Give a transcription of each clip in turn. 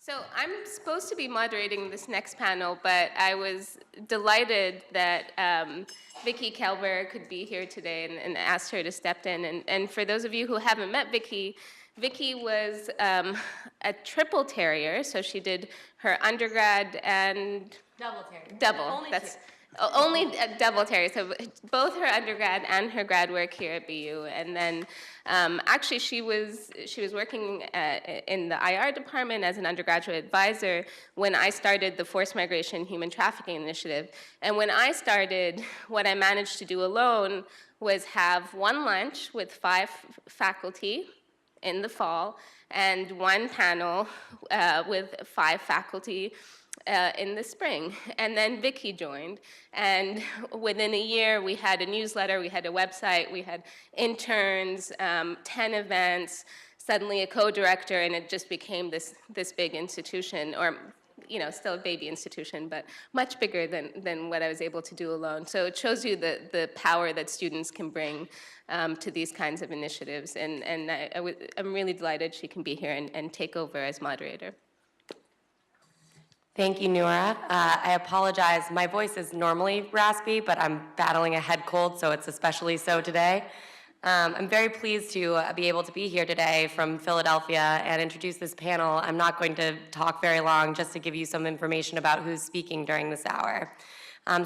So I'm supposed to be moderating this next panel, but I was delighted that Vicky Kelber could be here today and asked her to step in. And for those of you who haven't met Vicky, Vicky was a triple terrier, so she did her undergrad and double terrier. Double. Only That's two. only a double terrier. So both her undergrad and her grad work here at BU, and then actually she was working in the IR department as an undergraduate advisor when I started the Forced Migration Human Trafficking Initiative. And when I started, what I managed to do alone was have one lunch with 5 faculty in the fall and one panel with 5 faculty in the spring. And then Vicky joined. And within a year, we had a newsletter, we had a website, we had interns, 10 events, suddenly a co-director, and it just became this big institution, or still a baby institution, but much bigger than what I was able to do alone. So it shows you the power that students can bring to these kinds of initiatives. And I'm really delighted she can be here and take over as moderator. Thank you, Noura. I apologize. My voice is normally raspy, but I'm battling a head cold, so it's especially so today. I'm very pleased to be able to be here today from Philadelphia and introduce this panel. I'm not going to talk very long, just to give you some information about who's speaking during this hour.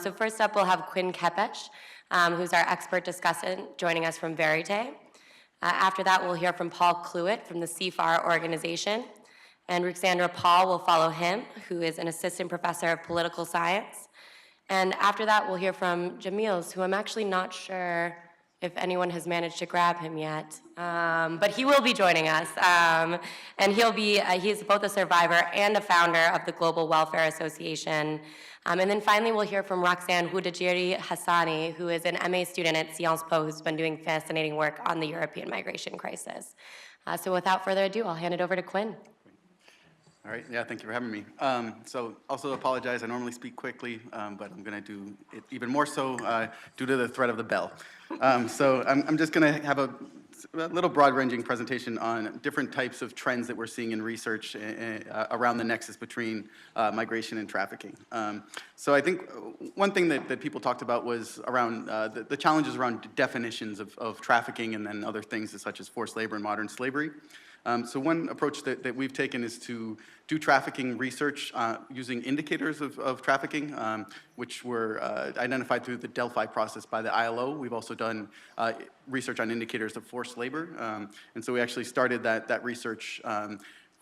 So first up, we'll have Quinn Kepes, who's our expert discussant, joining us from Verite. After that, we'll hear from Paul Clewett from the Seefar organization. And Ruxandra Paul will follow him, who is an assistant professor of political science. And after that, we'll hear from Jamils, who I'm actually not sure if anyone has managed to grab him yet. But he will be joining us. And he's both a survivor and a founder of the Global Welfare Association. And then finally, we'll hear from Roxane Hassani, who is an MA student at Sciences Po, who's been doing fascinating work on the European migration crisis. So without further ado, I'll hand it over to Quinn. All right, yeah, thank you for having me. So also apologize, I normally speak quickly, but I'm gonna do it even more so due to the threat of the bell. So I'm just gonna have a little broad-ranging presentation on different types of trends that we're seeing in research around the nexus between migration and trafficking. So I think one thing that people talked about was around the challenges around definitions of trafficking and then other things such as forced labor and modern slavery. So one approach that we've taken is to do trafficking research using indicators of trafficking, which were identified through the Delphi process by the ILO. We've also done research on indicators of forced labor. And so we actually started that research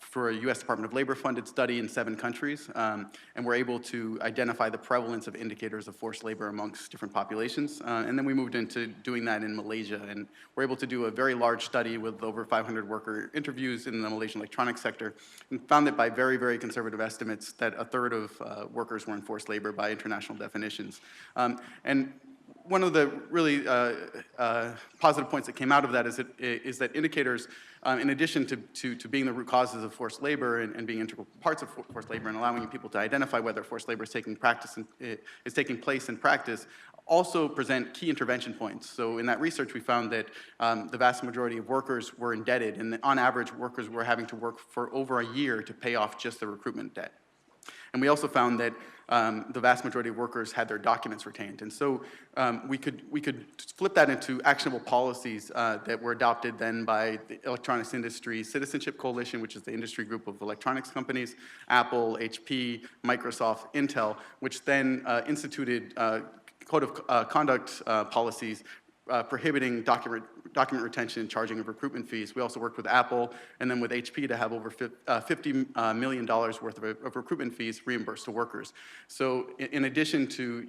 for a U.S. Department of Labor funded study in 7 countries, and we're able to identify the prevalence of indicators of forced labor amongst different populations. And then we moved into doing that in Malaysia, and we're able to do a very large study with over 500 worker interviews in the Malaysian electronics sector, and found that by very, very conservative estimates that 1/3 of workers were in forced labor by international definitions. And one of the really positive points that came out of that is that indicators, in addition to being the root causes of forced labor and being integral parts of forced labor and allowing people to identify whether forced labor is taking place in practice, also present key intervention points. So in that research, we found that the vast majority of workers were indebted, and that on average, workers were having to work for over a year to pay off just the recruitment debt. And we also found that the vast majority of workers had their documents retained. And so we could flip that into actionable policies that were adopted then by the Electronics Industry Citizenship Coalition, which is the industry group of electronics companies, Apple, HP, Microsoft, Intel, which then instituted code of conduct policies prohibiting document retention and charging of recruitment fees. We also worked with Apple and then with HP to have over $50 million worth of recruitment fees reimbursed to workers. So in addition to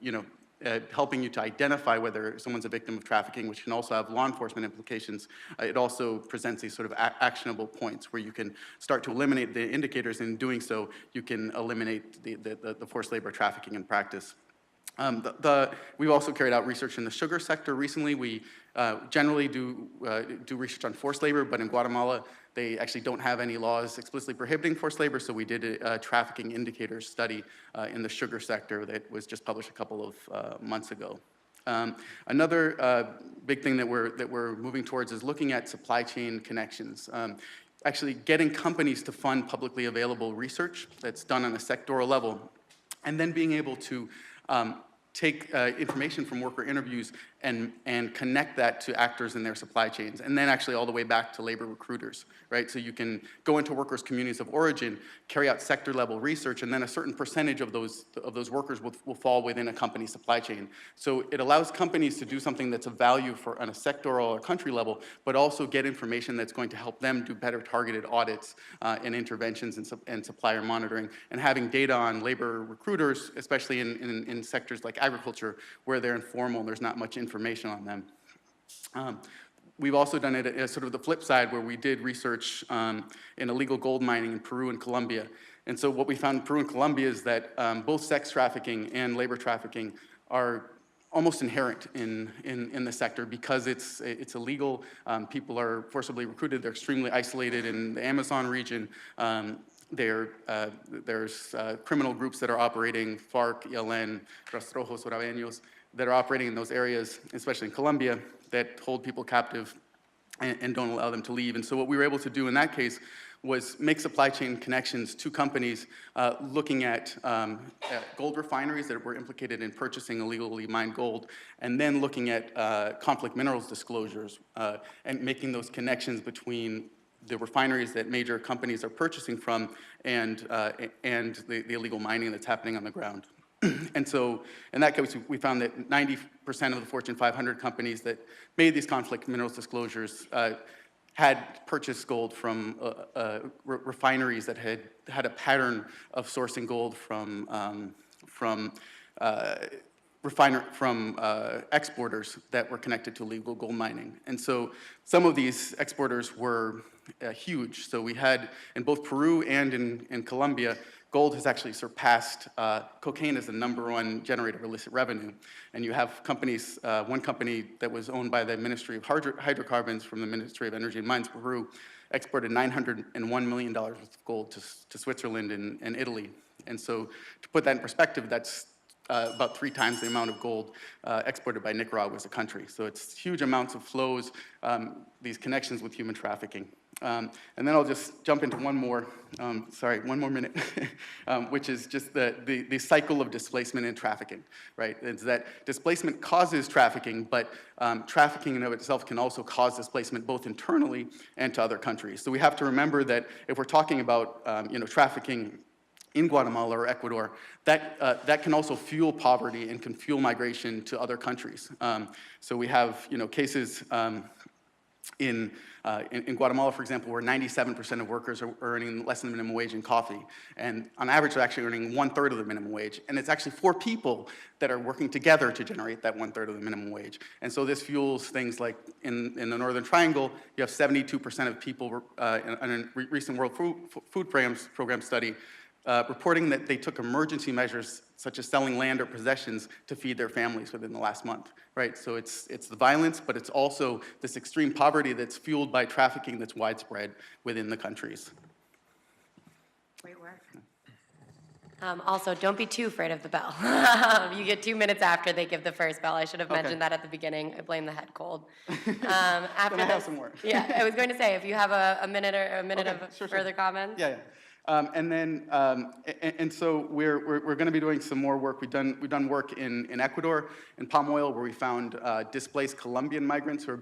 helping you to identify whether someone's a victim of trafficking, which can also have law enforcement implications, it also presents these sort of actionable points where you can start to eliminate the indicators, and in doing so, you can eliminate the forced labor trafficking in practice. We've also carried out research in the sugar sector recently. We generally do research on forced labor, but in Guatemala, they actually don't have any laws explicitly prohibiting forced labor, so we did a trafficking indicators study in the sugar sector that was just published a couple of months ago. Another big thing that we're moving towards is looking at supply chain connections. actually getting companies to fund publicly available research that's done on a sectoral level, and then being able to take information from worker interviews and connect that to actors in their supply chains, and then actually all the way back to labor recruiters, right? So you can go into workers' communities of origin, carry out sector-level research, and then a certain percentage of those workers will fall within a company's supply chain. So it allows companies to do something that's of value on a sectoral or country level, but also get information that's going to help them do better targeted audits and interventions and supplier monitoring, and having data on labor recruiters, especially in sectors like agriculture, where they're informal and there's not much information on them. We've also done it as sort of the flip side, where we did research in illegal gold mining in Peru and Colombia. And so what we found in Peru and Colombia is that both sex trafficking and labor trafficking are almost inherent in the sector because it's illegal. People are forcibly recruited. They're extremely isolated in the Amazon region. There's criminal groups that are operating, FARC, ELN, Rastrojos, Orabeños, that are operating in those areas, especially in Colombia, that hold people captive and don't allow them to leave. And so what we were able to do in that case was make supply chain connections to companies looking at gold refineries that were implicated in purchasing illegally mined gold, and then looking at conflict minerals disclosures and making those connections between the refineries that major companies are purchasing from and the illegal mining that's happening on the ground. And so in that case, we found that 90% of the Fortune 500 companies that made these conflict minerals disclosures had purchased gold from refineries that had a pattern of sourcing gold from exporters that were connected to illegal gold mining. And so some of these exporters were huge. So we had, in both Peru and in Colombia, gold has actually surpassed cocaine as the #1 generator of illicit revenue. And you have companies, one company that was owned by the Ministry of Hydrocarbons from the Ministry of Energy and Mines, Peru, exported $901 million worth of gold to Switzerland and Italy. And so to put that in perspective, that's about 3 times the amount of gold exported by Nicaragua as a country. So it's huge amounts of flows, these connections with human trafficking. And then I'll just jump into one more minute, which is just the cycle of displacement and trafficking, right? It's that displacement causes trafficking, but trafficking in and of itself can also cause displacement both internally and to other countries. So we have to remember that if we're talking about trafficking in Guatemala or Ecuador, that can also fuel poverty and can fuel migration to other countries. So we have cases in Guatemala, for example, where 97% of workers are earning less than the minimum wage in coffee. And on average, they're actually earning 1/3 of the minimum wage. And it's actually 4 people that are working together to generate that 1/3 of the minimum wage. And so this fuels things like in the Northern Triangle, you have 72% of people in a recent World Food Program study reporting that they took emergency measures such as selling land or possessions to feed their families within the last month, right? So it's the violence, but it's also this extreme poverty that's fueled by trafficking that's widespread within the countries. Great work. Also, don't be too afraid of the bell. You get 2 minutes after they give the first bell. I should have mentioned that at the beginning. I blame the head cold. After Then I have some more. Yeah, I was going to say, if you have a minute of further comments. Yeah. And so we're going to be doing some more work. We've done work in Ecuador, in palm oil, where we found displaced Colombian migrants who are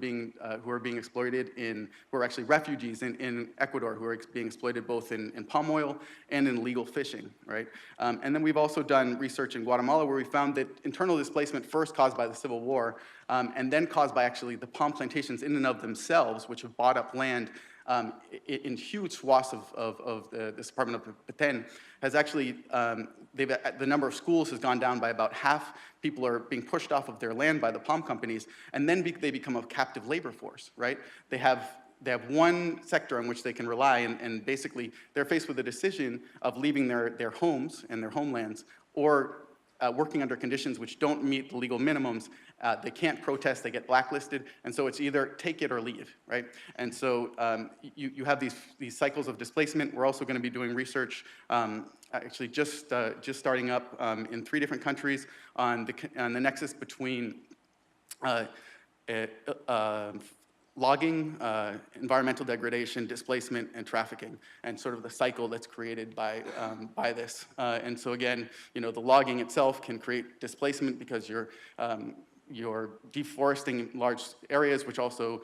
being exploited who are actually refugees in Ecuador, who are being exploited both in palm oil and in illegal fishing, right? And then we've also done research in Guatemala, where we found that internal displacement first caused by the Civil War, and then caused by actually the palm plantations in and of themselves, which have bought up land in huge swaths of this Department of Petén, has actually, the number of schools has gone down by about half. People are being pushed off of their land by the palm companies, and then they become a captive labor force, right? They have one sector on which they can rely, and basically they're faced with a decision of leaving their homes and their homelands, or working under conditions which don't meet the legal minimums. They can't protest, they get blacklisted, and so it's either take it or leave, right? And so you have these cycles of displacement. We're also going to be doing research, actually just starting up in 3 different countries on the nexus between logging, environmental degradation, displacement, and trafficking, and sort of the cycle that's created by this. And so again, the logging itself can create displacement because you're deforesting large areas, which also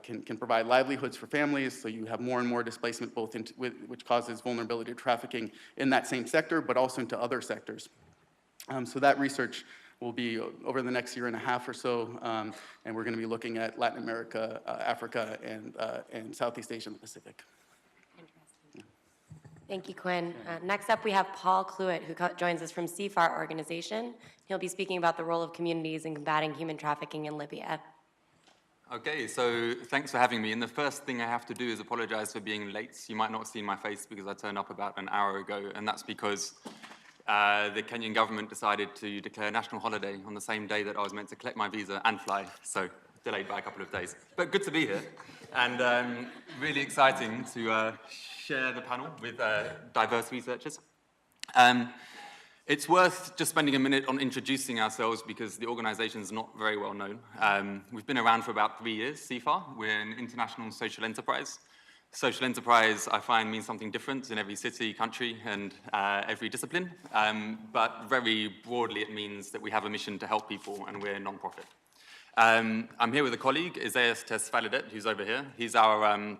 can provide livelihoods for families. So you have more and more displacement, which causes vulnerability to trafficking in that same sector, but also into other sectors. So that research will be over the next year and a half or so, and we're going to be looking at Latin America, Africa, and Southeast Asia and the Pacific. Thank you, Quinn. Next up, we have Paul Clewett, who joins us from Seefar organization. He'll be speaking about the role of communities in combating human trafficking in Libya. Okay, so thanks for having me. And the first thing I have to do is apologize for being late. You might not have seen my face because I turned up about an hour ago, and that's because the Kenyan government decided to declare a national holiday on the same day that I was meant to collect my visa and fly, so delayed by a couple of days. But good to be here, and really exciting to share the panel with diverse researchers. It's worth just spending a minute on introducing ourselves because the organization is not very well known. We've been around for about 3 years, Seefar. We're an international social enterprise. Social enterprise, I find, means something different in every city, country, and every discipline. But very broadly, it means that we have a mission to help people, and we're a non-profit. I'm here with a colleague, Isaias Tesfalidet, who's over here. He's our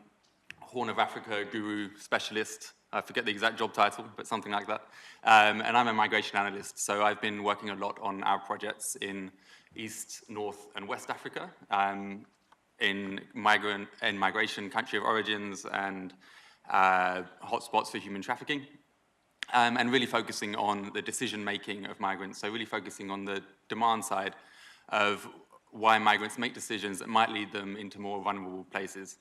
Horn of Africa guru specialist. I forget the exact job title, but something like that. And I'm a migration analyst, so I've been working a lot on our projects in East, North, and West Africa, in migration country of origins and hotspots for human trafficking, and really focusing on the decision-making of migrants, so really focusing on the demand side of why migrants make decisions that might lead them into more vulnerable places.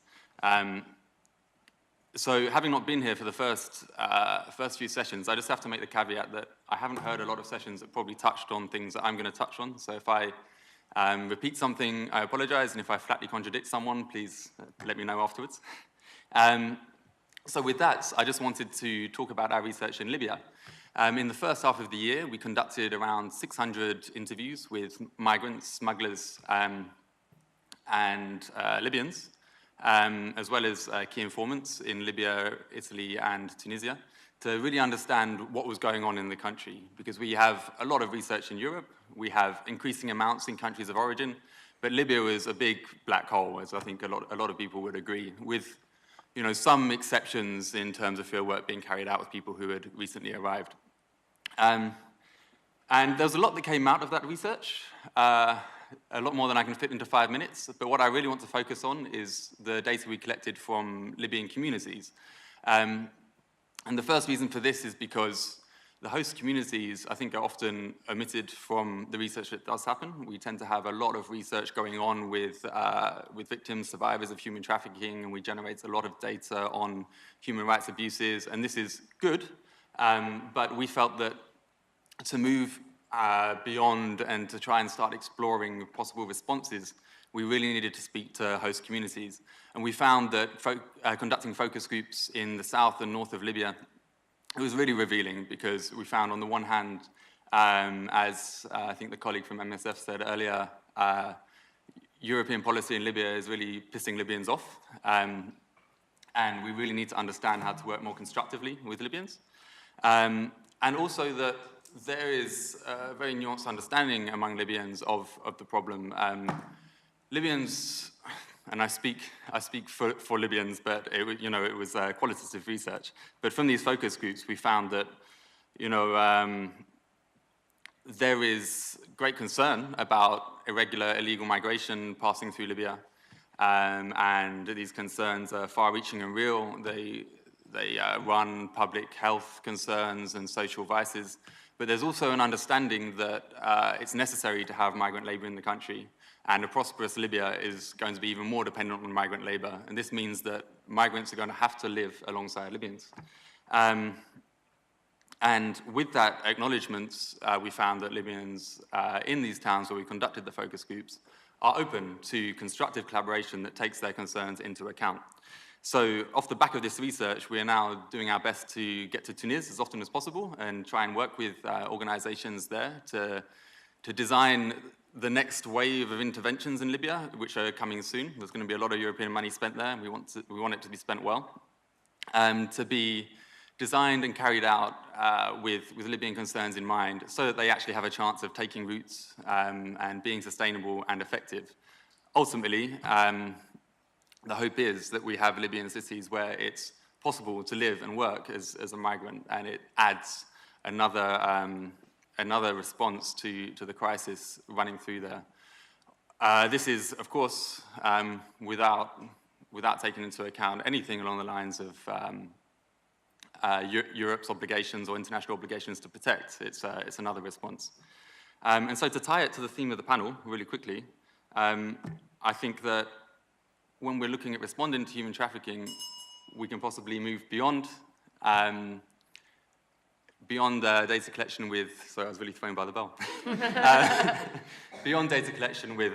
So having not been here for the first few sessions, I just have to make the caveat that I haven't heard a lot of sessions that probably touched on things that I'm going to touch on. So if I repeat something, I apologize, and if I flatly contradict someone, please let me know afterwards. So with that, I just wanted to talk about our research in Libya. In the first half of the year, we conducted around 600 interviews with migrants, smugglers, and Libyans, as well as key informants in Libya, Italy, and Tunisia, to really understand what was going on in the country. Because we have a lot of research in Europe, we have increasing amounts in countries of origin, but Libya was a big black hole, as I think a lot of people would agree, with some exceptions in terms of fieldwork being carried out with people who had recently arrived. And there was a lot that came out of that research, a lot more than I can fit into 5 minutes, but what I really want to focus on is the data we collected from Libyan communities. And the first reason for this is because the host communities, I think, are often omitted from the research that does happen. We tend to have a lot of research going on with victims, survivors of human trafficking, and we generate a lot of data on human rights abuses, and this is good, but we felt that to move beyond and to try and start exploring possible responses, we really needed to speak to host communities. And we found that conducting focus groups in the south and north of Libya, it was really revealing because we found on the one hand, as I think the colleague from MSF said earlier, European policy in Libya is really pissing Libyans off. And we really need to understand how to work more constructively with Libyans. And also that there is a very nuanced understanding among Libyans of the problem. Libyans, and I speak for Libyans, but it was qualitative research. But from these focus groups, we found that there is great concern about irregular, illegal migration passing through Libya, and these concerns are far-reaching and real. They run public health concerns and social vices. But there's also an understanding that it's necessary to have migrant labor in the country, and a prosperous Libya is going to be even more dependent on migrant labor. And this means that migrants are going to have to live alongside Libyans. And with that acknowledgement, we found that Libyans in these towns where we conducted the focus groups are open to constructive collaboration that takes their concerns into account. So off the back of this research, we are now doing our best to get to Tunis as often as possible and try and work with organizations there to design the next wave of interventions in Libya, which are coming soon. There's going to be a lot of European money spent there, and we want it to be spent well, to be designed and carried out with Libyan concerns in mind, so that they actually have a chance of taking roots and being sustainable and effective. Ultimately, the hope is that we have Libyan cities where it's possible to live and work as a migrant, and it adds another response to the crisis running through there. This is, of course, without taking into account anything along the lines of Europe's obligations or international obligations to protect. It's another response. And so to tie it to the theme of the panel really quickly, I think that when we're looking at responding to human trafficking, we can possibly move beyond data collection with, sorry, I was really thrown by the bell. Beyond data collection with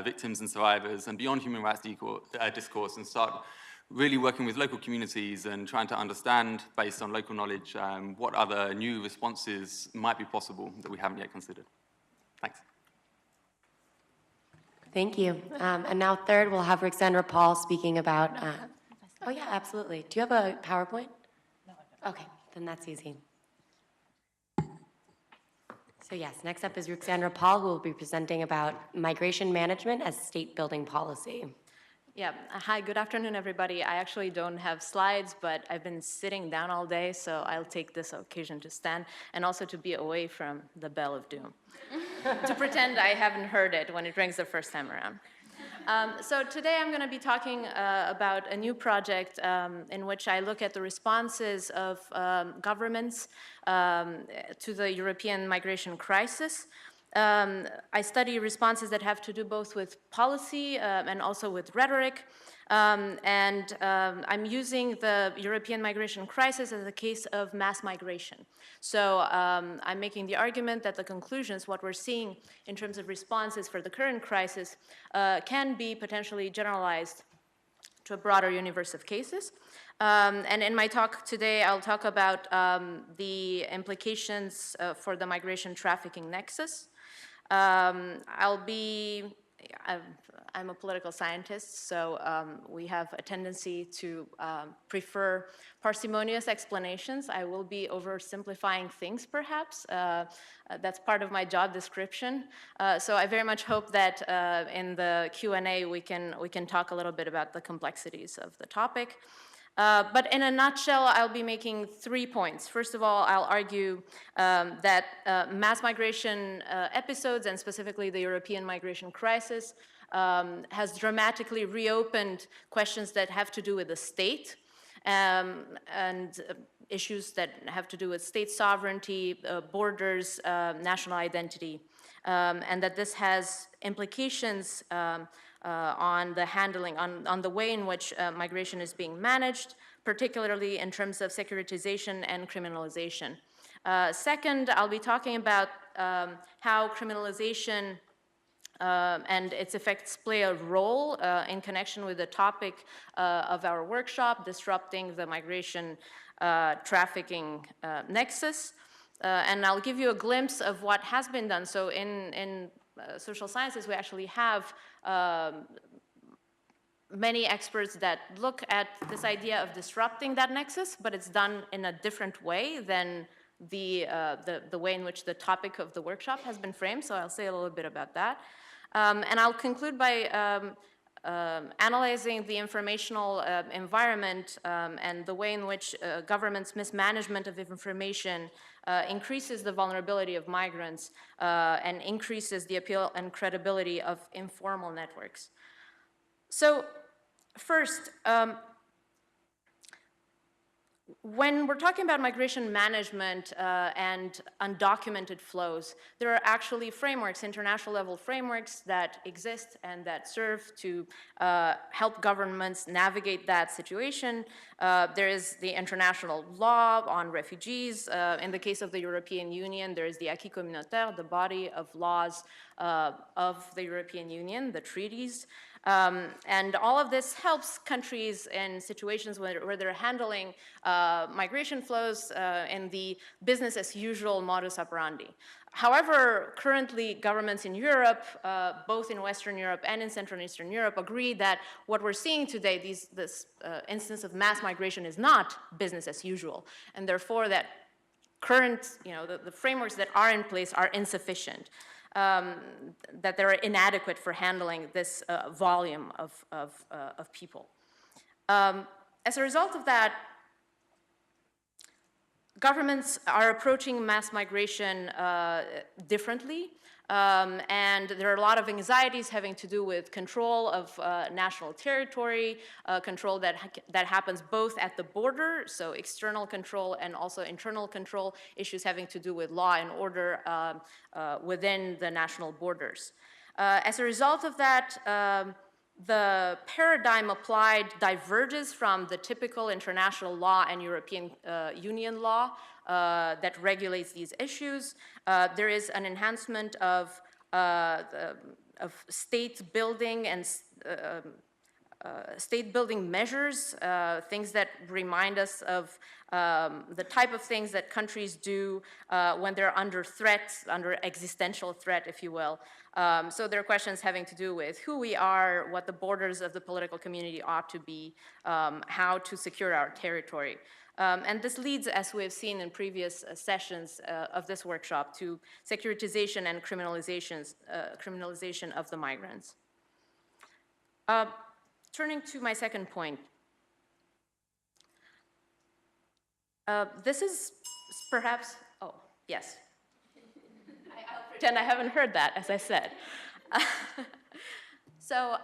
victims and survivors, and beyond human rights discourse, and start really working with local communities and trying to understand, based on local knowledge, what other new responses might be possible that we haven't yet considered. Thanks. Thank you. And now third, we'll have Ruxandra Paul speaking about, oh yeah, absolutely. Do you have a PowerPoint? No, I don't. Okay, then that's easy. So yes, next up is Ruxandra Paul, who will be presenting about migration management as state building policy. Yeah, hi, good afternoon, everybody. I actually don't have slides, but I've been sitting down all day, so I'll take this occasion to stand and also to be away from the bell of doom, to pretend I haven't heard it when it rings the first time around. So today I'm going to be talking about a new project in which I look at the responses of governments to the European migration crisis. I study responses that have to do both with policy and also with rhetoric. I'm using the European migration crisis as a case of mass migration. So I'm making the argument that the conclusions, what we're seeing in terms of responses for the current crisis, can be potentially generalized to a broader universe of cases. And in my talk today, I'll talk about the implications for the migration trafficking nexus. I'm a political scientist, so we have a tendency to prefer parsimonious explanations. I will be oversimplifying things, perhaps. That's part of my job description. So I very much hope that in the Q&A we can talk a little bit about the complexities of the topic. But in a nutshell, I'll be making 3 points. First of all, I'll argue that mass migration episodes, and specifically the European migration crisis, has dramatically reopened questions that have to do with the state and issues that have to do with state sovereignty, borders, national identity, and that this has implications on the handling, on the way in which migration is being managed, particularly in terms of securitization and criminalization. Second, I'll be talking about how criminalization and its effects play a role in connection with the topic of our workshop, disrupting the migration trafficking nexus. And I'll give you a glimpse of what has been done. So in social sciences, we actually have many experts that look at this idea of disrupting that nexus, but it's done in a different way than the way in which the topic of the workshop has been framed. So I'll say a little bit about that. And I'll conclude by analyzing the informational environment and the way in which government's mismanagement of information increases the vulnerability of migrants and increases the appeal and credibility of informal networks. So first, when we're talking about migration management and undocumented flows, there are actually frameworks, international level frameworks that exist and that serve to help governments navigate that situation. There is the international law on refugees. In the case of the European Union, there is the acquis communautaire, the body of laws of the European Union, the treaties. And all of this helps countries in situations where they're handling migration flows in the business as usual modus operandi. However, currently governments in Europe, both in Western Europe and in Central and Eastern Europe, agree that what we're seeing today, this instance of mass migration, is not business as usual, and therefore that current, the frameworks that are in place are insufficient. That they're inadequate for handling this volume of people. As a result of that, governments are approaching mass migration differently, and there are a lot of anxieties having to do with control of national territory, control that happens both at the border, so external control, and also internal control, issues having to do with law and order within the national borders. As a result of that, the paradigm applied diverges from the typical international law and European Union law that regulates these issues. There is an enhancement of state building and state building measures, things that remind us of the type of things that countries do when they're under threat, under existential threat, if you will. So there are questions having to do with who we are, what the borders of the political community ought to be, how to secure our territory. And this leads, as we have seen in previous sessions of this workshop, to securitization and criminalization of the migrants. Turning to my second point, this is perhaps, oh, yes. I'll pretend I haven't heard that, as I said. So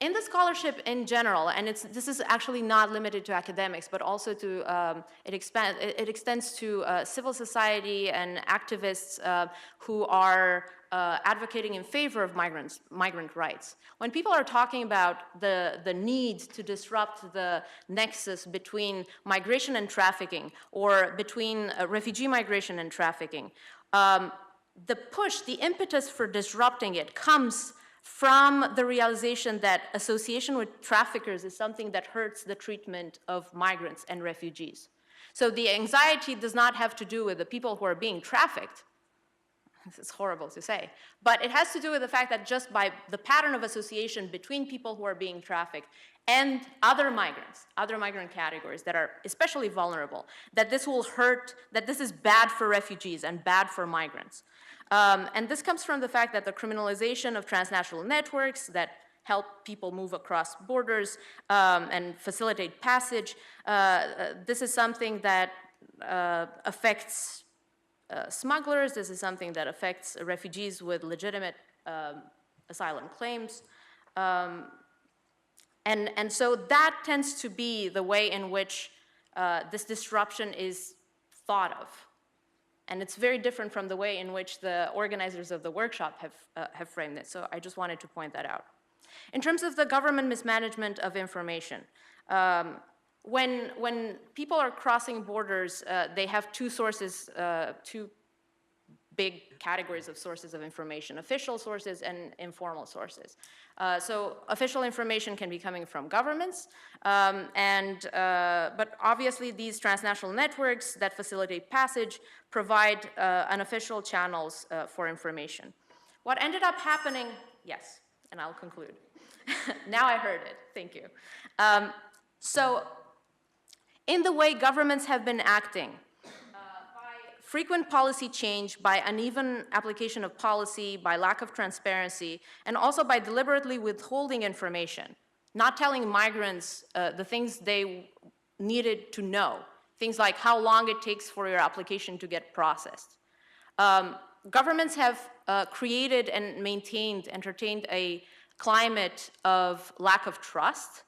in the scholarship in general, and this is actually not limited to academics, but also to, it extends to civil society and activists who are advocating in favor of migrant rights. When people are talking about the need to disrupt the nexus between migration and trafficking, or between refugee migration and trafficking, the push, the impetus for disrupting it comes from the realization that association with traffickers is something that hurts the treatment of migrants and refugees. So the anxiety does not have to do with the people who are being trafficked. This is horrible to say, but it has to do with the fact that just by the pattern of association between people who are being trafficked and other migrant categories that are especially vulnerable, that this will hurt, that this is bad for refugees and bad for migrants. And this comes from the fact that the criminalization of transnational networks that help people move across borders and facilitate passage, this is something that affects smugglers. This is something that affects refugees with legitimate asylum claims. And so that tends to be the way in which this disruption is thought of. And it's very different from the way in which the organizers of the workshop have framed it. So I just wanted to point that out. In terms of the government mismanagement of information, when people are crossing borders, they have two sources, two big categories of sources of information: official sources and informal sources. So official information can be coming from governments, but obviously these transnational networks that facilitate passage provide unofficial channels for information. What ended up happening, yes, and I'll conclude. Now I heard it, thank you. So in the way governments have been acting, frequent policy change, by uneven application of policy, by lack of transparency, and also by deliberately withholding information, not telling migrants the things they needed to know, things like how long it takes for your application to get processed. Governments have created and entertained a climate of lack of trust,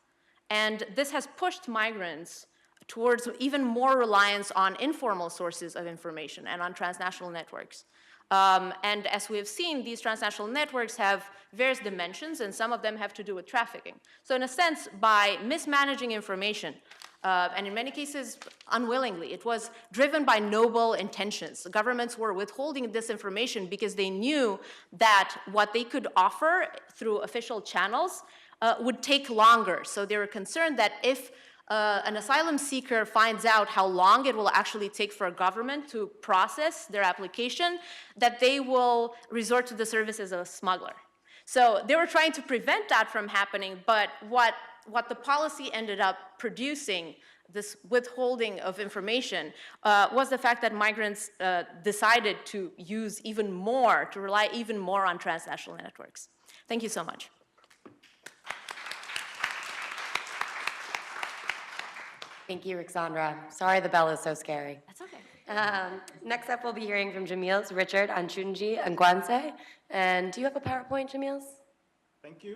and this has pushed migrants towards even more reliance on informal sources of information and on transnational networks. And as we have seen, these transnational networks have various dimensions, and some of them have to do with trafficking. So in a sense, by mismanaging information, and in many cases, unwillingly. It was driven by noble intentions. The governments were withholding this information because they knew that what they could offer through official channels would take longer. So they were concerned that if an asylum seeker finds out how long it will actually take for a government to process their application, that they will resort to the services of a smuggler. So they were trying to prevent that from happening, but what the policy ended up producing, this withholding of information, was the fact that migrants decided to use even more, to rely even more on transnational networks. Thank you so much. Thank you, Ruxandra. Sorry the bell is so scary. That's okay. Next up, we'll be hearing from Jamils, Richard, Achunji, Anguaseh. And do you have a PowerPoint, Jamils? Thank you.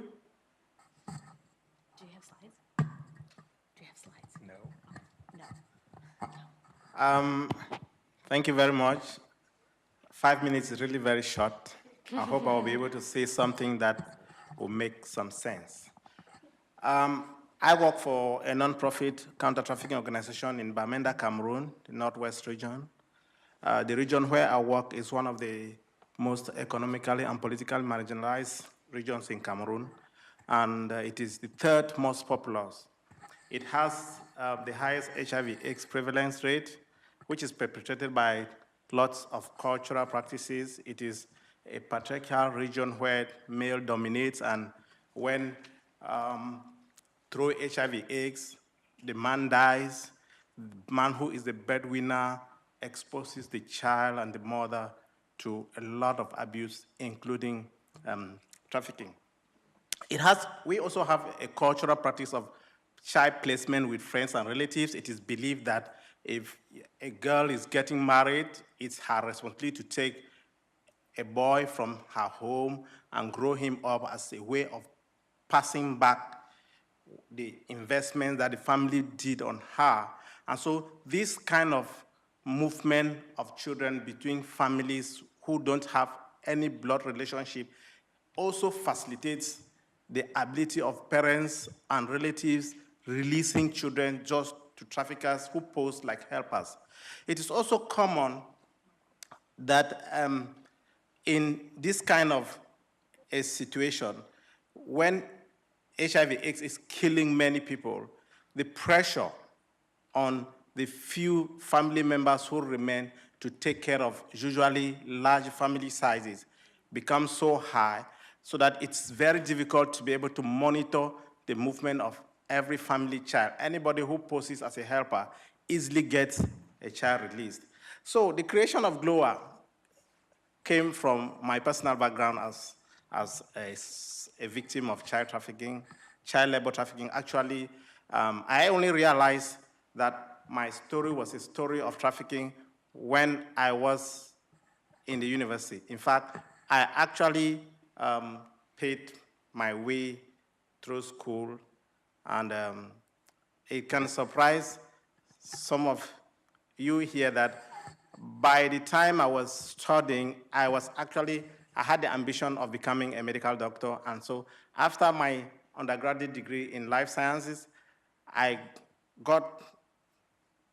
Do you have slides? Do you have slides? No. Thank you very much. 5 minutes is really very short. I hope I'll be able to say something that will make some sense. I work for a non-profit counter-trafficking organization in Bamenda, Cameroon, the northwest region. The region where I work is one of the most economically and politically marginalized regions in Cameroon, and it is the third most populous. It has the highest HIV/AIDS prevalence rate, which is perpetrated by lots of cultural practices. It is a patriarchal region where male dominates, and when through HIV/AIDS, the man dies, the man who is the breadwinner exposes the child and the mother to a lot of abuse, including trafficking. We also have a cultural practice of child placement with friends and relatives. It is believed that if a girl is getting married, it's her responsibility to take a boy from her home and grow him up as a way of passing back the investment that the family did on her. And so this kind of movement of children between families who don't have any blood relationship also facilitates the ability of parents and relatives releasing children just to traffickers who pose like helpers. It is also common that in this kind of a situation, when HIV/AIDS is killing many people, the pressure on the few family members who remain to take care of usually large family sizes becomes so high so that it's very difficult to be able to monitor the movement of every family child. Anybody who poses as a helper easily gets a child released. So the creation of GLOWA came from my personal background as a victim of child trafficking, child labor trafficking. Actually, I only realized that my story was a story of trafficking when I was in the university. In fact, I actually paid my way through school, and it can surprise some of you here that by the time I was studying, I had the ambition of becoming a medical doctor. And so after my undergraduate degree in life sciences, I got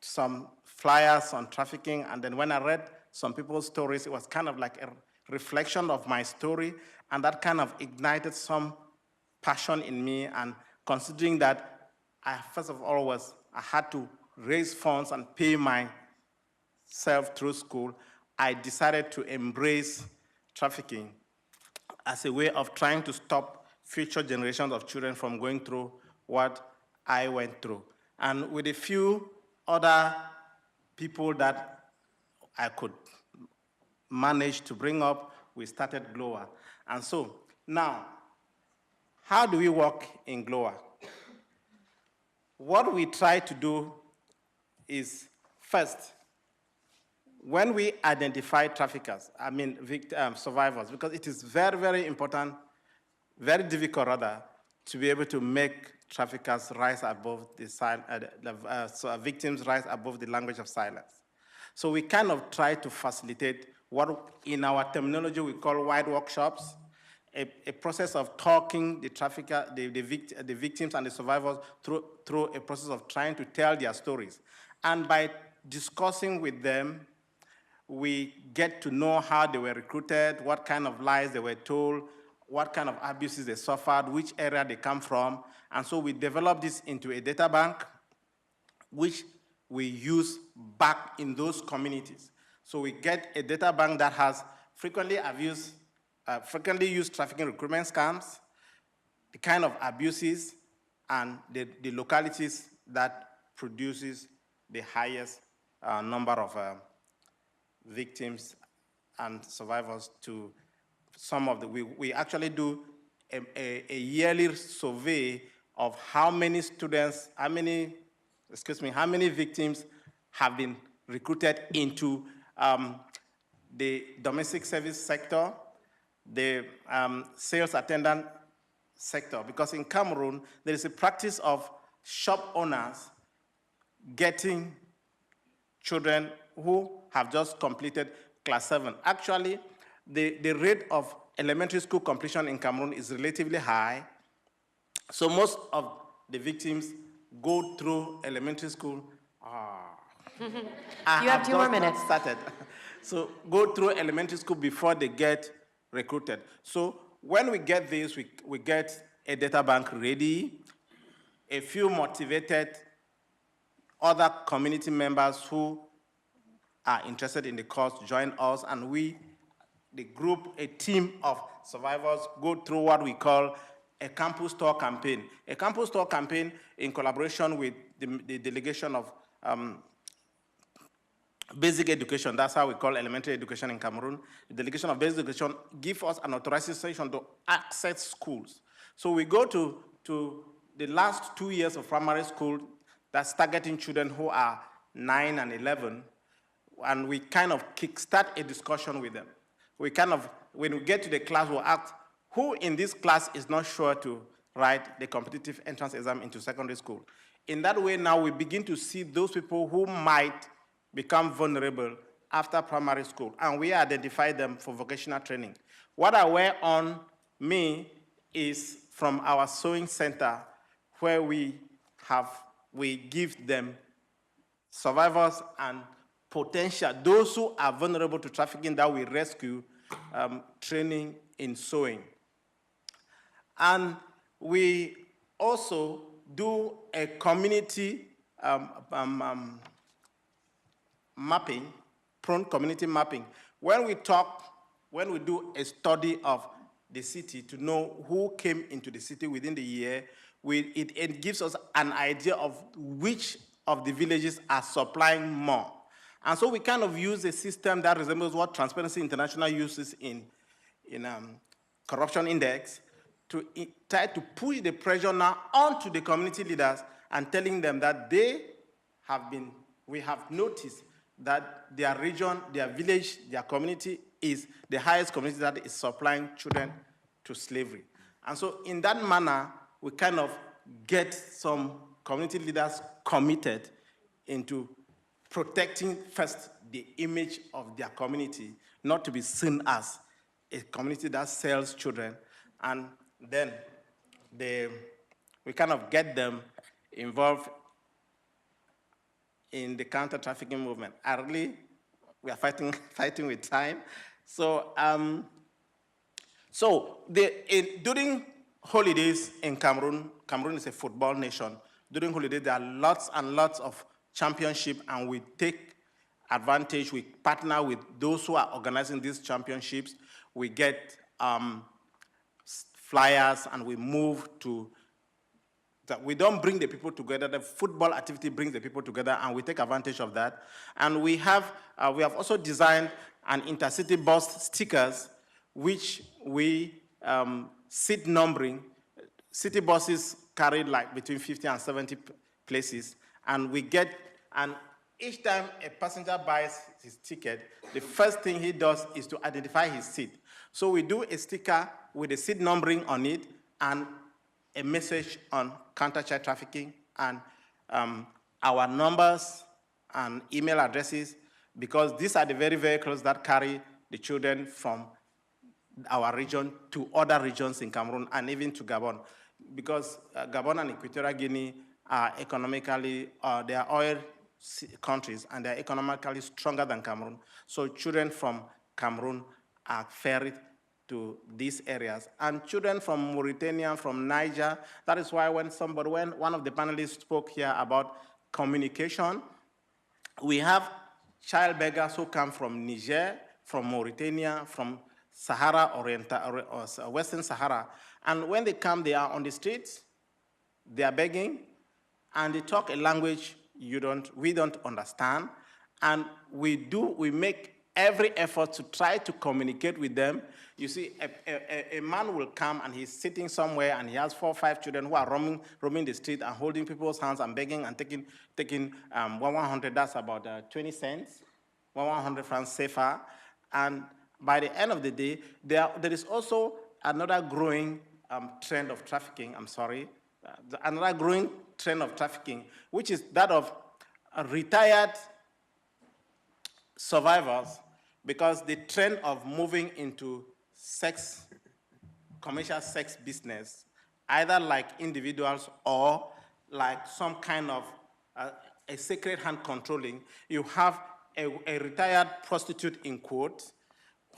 some flyers on trafficking. And then when I read some people's stories, it was kind of like a reflection of my story. And that kind of ignited some passion in me. And considering that first of all I had to raise funds and pay myself through school, I decided to embrace trafficking as a way of trying to stop future generations of children from going through what I went through. And with a few other people that I could manage to bring up, we started GLOWA. And so now, how do we work in GLOWA? What we try to do is, first, when we identify traffickers, survivors, because it is very, very important, very difficult rather, to be able to make traffickers rise above victims rise above the language of silence. So we kind of try to facilitate what in our terminology we call wide workshops, a process of talking the trafficker, the victims and the survivors through a process of trying to tell their stories. And by discussing with them, we get to know how they were recruited, what kind of lies they were told, what kind of abuses they suffered, which area they come from. And so we developed this into a data bank, which we use back in those communities. So we get a data bank that has frequently used trafficking recruitment scams, the kind of abuses, and the localities that produces the highest number of victims and survivors to some of the, we actually do a yearly survey of how many students, how many victims have been recruited into the domestic service sector, the sales attendant sector, because in Cameroon, there is a practice of shop owners getting children who have just completed class 7. Actually, the rate of elementary school completion in Cameroon is relatively high. So most of the victims go through elementary school. You have 2 more minutes. Started. So go through elementary school before they get recruited. So when we get this, we get a data bank ready, a few motivated other community members who are interested in the cause join us, and we, the group, a team of survivors, go through what we call a campus tour campaign. A campus tour campaign in collaboration with the delegation of basic education. That's how we call elementary education in Cameroon. The delegation of basic education gives us an authorization to access schools. So we go to the last 2 years of primary school that's targeting children who are 9 and 11, and we kind of kickstart a discussion with them. We kind of, when we get to the class, we'll ask, who in this class is not sure to write the competitive entrance exam into secondary school? In that way, now we begin to see those people who might become vulnerable after primary school, and we identify them for vocational training. What I wear on me is from our sewing center, where we give them survivors and potential, those who are vulnerable to trafficking that we rescue, training in sewing. And we also do a community mapping, prompt community mapping. When we do a study of the city to know who came into the city within the year, it gives us an idea of which of the villages are supplying more. And so we kind of use a system that resembles what Transparency International uses in Corruption Index to try to push the pressure now onto the community leaders and telling them that we have noticed that their region, their village, their community is the highest community that is supplying children to slavery. And so in that manner, we kind of get some community leaders committed into protecting first the image of their community, not to be seen as a community that sells children, and then we kind of get them involved in the counter-trafficking movement. We are fighting with time. So, during holidays in Cameroon is a football nation. During holidays, there are lots and lots of championship, and we take advantage. We partner with those who are organizing these championships. We get flyers, and we move to that. We don't bring the people together. The football activity brings the people together, and we take advantage of that. And we have also designed an intercity bus stickers, which we seat numbering. City buses carry like between 50 and 70 places, and each time a passenger buys his ticket, the first thing he does is to identify his seat. So we do a sticker with a seat numbering on it and a message on counter-child trafficking and our numbers and email addresses, because these are the very vehicles that carry the children from our region to other regions in Cameroon and even to Gabon, because Gabon and Equatorial Guinea are economically, they are oil countries, and they are economically stronger than Cameroon. So children from Cameroon are ferried to these areas. And children from Mauritania, from Niger, that is why when one of the panelists spoke here about communication, we have child beggars who come from Niger, from Mauritania, from Sahara, Western Sahara. And when they come, they are on the streets, they are begging, and they talk a language we don't understand. And we make every effort to try to communicate with them. You see, a man will come and he's sitting somewhere and he has 4 or 5 children who are roaming the street and holding people's hands and begging and taking 100, that's about 20 cents, 100 francs Seefar. And by the end of the day, there is also another growing trend of trafficking, another growing trend of trafficking, which is that of retired survivors, because the trend of moving into commercial sex business, either like individuals or like some kind of a sacred hand controlling, you have a retired prostitute, in quotes,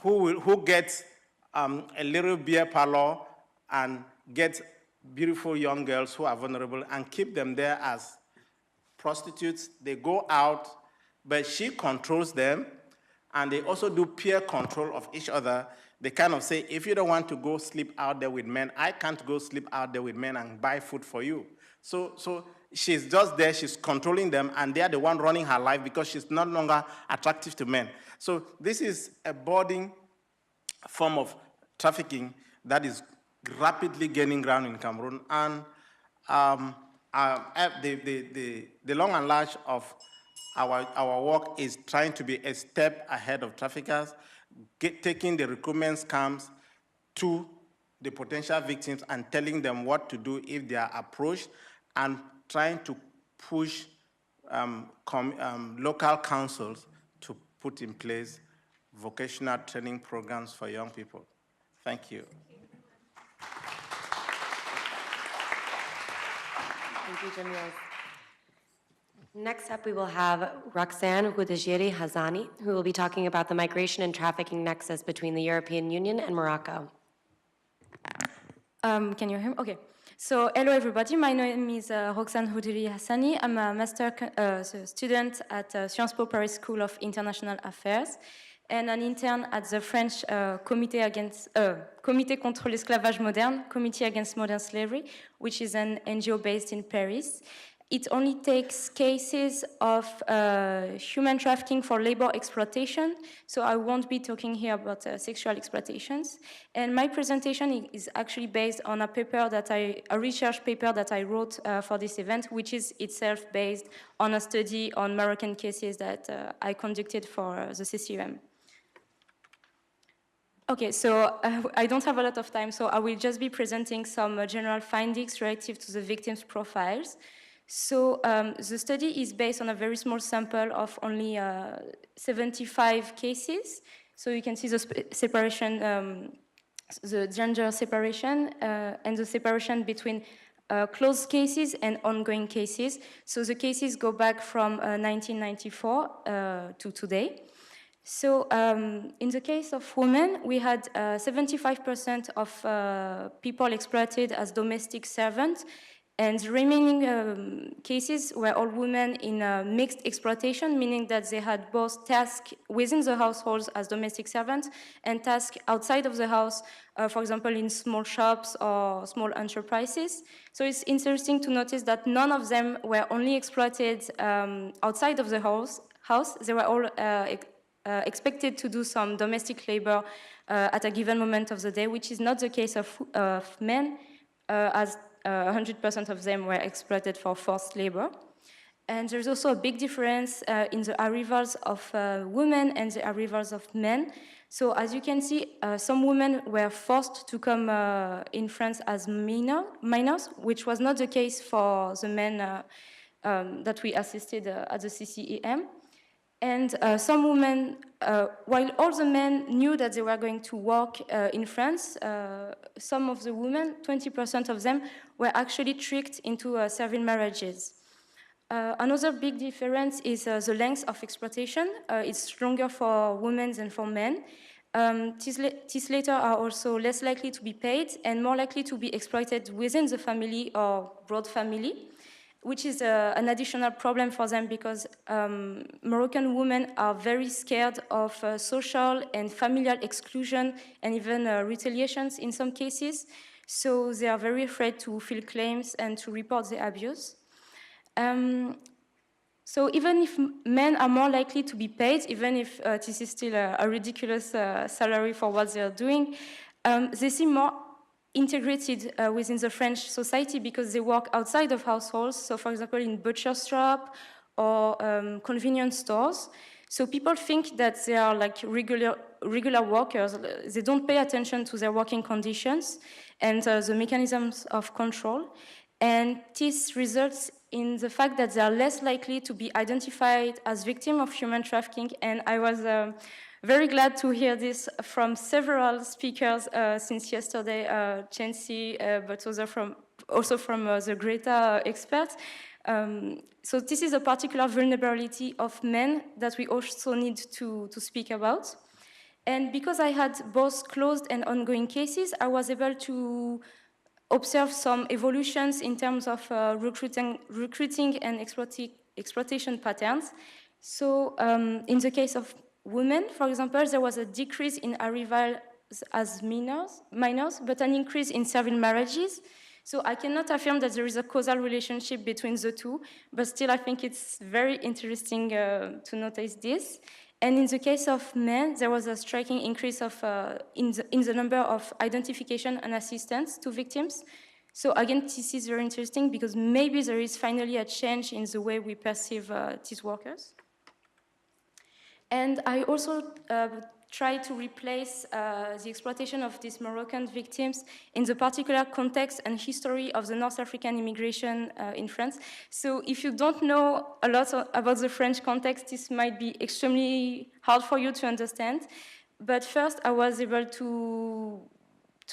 who gets a little beer parlor and gets beautiful young girls who are vulnerable and keep them there as prostitutes. They go out, but she controls them, and they also do peer control of each other. They kind of say, if you don't want to go sleep out there with men, I can't go sleep out there with men and buy food for you. So she's just there, she's controlling them, and they're the one running her life because she's no longer attractive to men. So this is a budding form of trafficking that is rapidly gaining ground in Cameroon. And the long and large of our work is trying to be a step ahead of traffickers, taking the recruitment scams to the potential victims and telling them what to do if they are approached, and trying to push local councils to put in place vocational training programs for young people. Thank you. Thank you, Jamils. Next up, we will have Roxane Hassani, who will be talking about the migration and trafficking nexus between the European Union and Morocco. Can you hear me? Okay. So, hello everybody. My name is Roxane Hassani. I'm a master student at Sciences Po Paris School of International Affairs and an intern at the French Comité contre l'esclavage moderne, Committee Against Modern Slavery, which is an NGO based in Paris. It only takes cases of human trafficking for labor exploitation, so I won't be talking here about sexual exploitations. And my presentation is actually based on a research paper that I wrote for this event, which is itself based on a study on Moroccan cases that I conducted for the CCEM. Okay, so I don't have a lot of time, so I will just be presenting some general findings relative to the victims' profiles. So the study is based on a very small sample of only 75 cases. So you can see the separation, the gender separation, and the separation between closed cases and ongoing cases. So the cases go back from 1994 to today. So in the case of women, we had 75% of people exploited as domestic servants. And the remaining cases were all women in mixed exploitation, meaning that they had both tasks within the households as domestic servants and tasks outside of the house, for example, in small shops or small enterprises. So it's interesting to notice that none of them were only exploited outside of the house. They were all expected to do some domestic labor at a given moment of the day, which is not the case of men, as 100% of them were exploited for forced labor. And there's also a big difference in the arrivals of women and the arrivals of men. So as you can see, some women were forced to come in France as minors, which was not the case for the men that we assisted at the CCEM. And some women while all the men knew that they were going to work in France, some of the women, 20% of them, were actually tricked into servile marriages. Another big difference is the length of exploitation. It's longer for women than for men. These latter are also less likely to be paid and more likely to be exploited within the family or broad family, which is an additional problem for them because Moroccan women are very scared of social and familial exclusion and even retaliations in some cases. So they are very afraid to file claims and to report the abuse. So even if men are more likely to be paid, even if this is still a ridiculous salary for what they are doing, they seem more integrated within the French society because they work outside of households. So for example, in butcher shop or convenience stores. So people think that they are like regular workers. They don't pay attention to their working conditions and the mechanisms of control. And this results in the fact that they are less likely to be identified as victims of human trafficking. And I was very glad to hear this from several speakers since yesterday, Chancy, but also from the Greta experts. So this is a particular vulnerability of men that we also need to speak about. And because I had both closed and ongoing cases, I was able to observe some evolutions in terms of recruiting and exploitation patterns. So in the case of women, for example, there was a decrease in arrivals as minors, but an increase in servile marriages. So I cannot affirm that there is a causal relationship between the two, but still I think it's very interesting to notice this. And in the case of men, there was a striking increase of in the number of identification and assistance to victims. So again, this is very interesting because maybe there is finally a change in the way we perceive these workers. And I also try to replace the exploitation of these Moroccan victims in the particular context and history of the North African immigration in France. So if you don't know a lot about the French context, this might be extremely hard for you to understand. But first, I was able to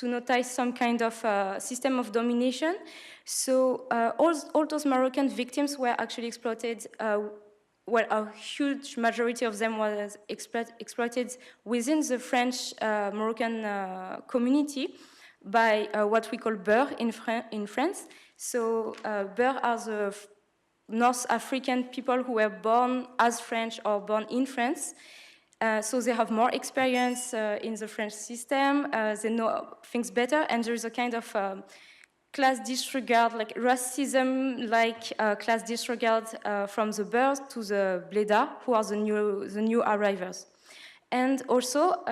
notice some kind of system of domination. So all those Moroccan victims were actually exploited. Well, a huge majority of them was exploited within the French Moroccan community by what we call beurs in France. So beurs are the North African people who were born as French or born in France. So they have more experience in the French system, they know things better, and there is a kind of class disregard, like racism, like class disregard from the beurs to the blédards, who are the new arrivals. And also,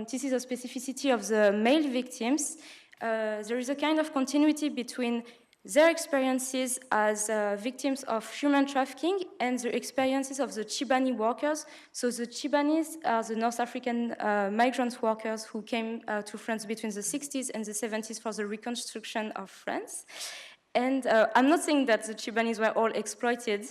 this is a specificity of the male victims. There is a kind of continuity between their experiences as victims of human trafficking and the experiences of the Chibani workers. So the Chibanis are the North African migrant workers who came to France between the 60s and the 70s for the reconstruction of France. And I'm not saying that the Chibanis were all exploited,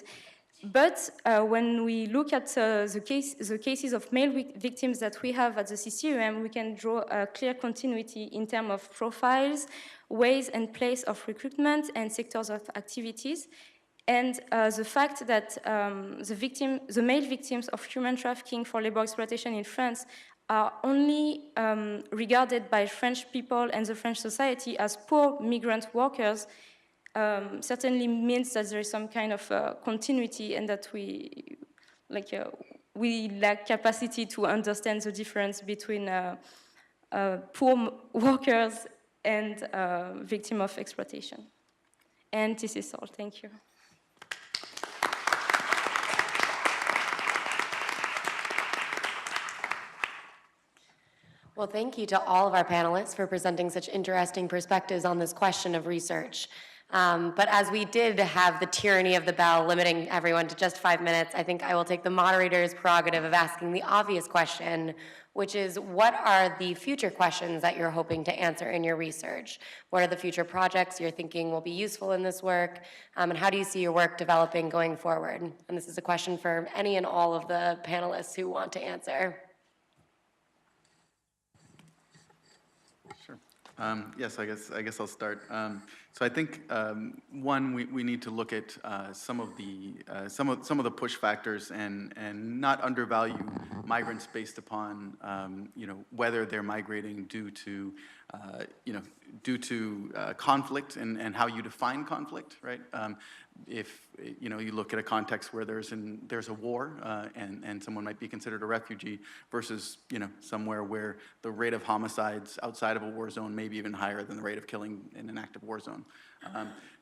but when we look at the cases of male victims that we have at the CCEM, we can draw a clear continuity in terms of profiles, ways and place of recruitment, and sectors of activities. And the fact that the male victims of human trafficking for labor exploitation in France are only regarded by French people and the French society as poor migrant workers certainly means that there is some kind of continuity and that we lack capacity to understand the difference between poor workers and victim of exploitation. And this is all. Thank you. Well, thank you to all of our panelists for presenting such interesting perspectives on this question of research. But as we did have the tyranny of the bell limiting everyone to just 5 minutes, I think I will take the moderator's prerogative of asking the obvious question, which is, what are the future questions that you're hoping to answer in your research? What are the future projects you're thinking will be useful in this work? And how do you see your work developing going forward? And this is a question for any and all of the panelists who want to answer. Yes, I guess I'll start. So I think one, we need to look at some of the push factors and not undervalue migrants based upon whether they're migrating due to conflict and how you define conflict, right? If you look at a context where there's a war and someone might be considered a refugee versus somewhere where the rate of homicides outside of a war zone may be even higher than the rate of killing in an active war zone.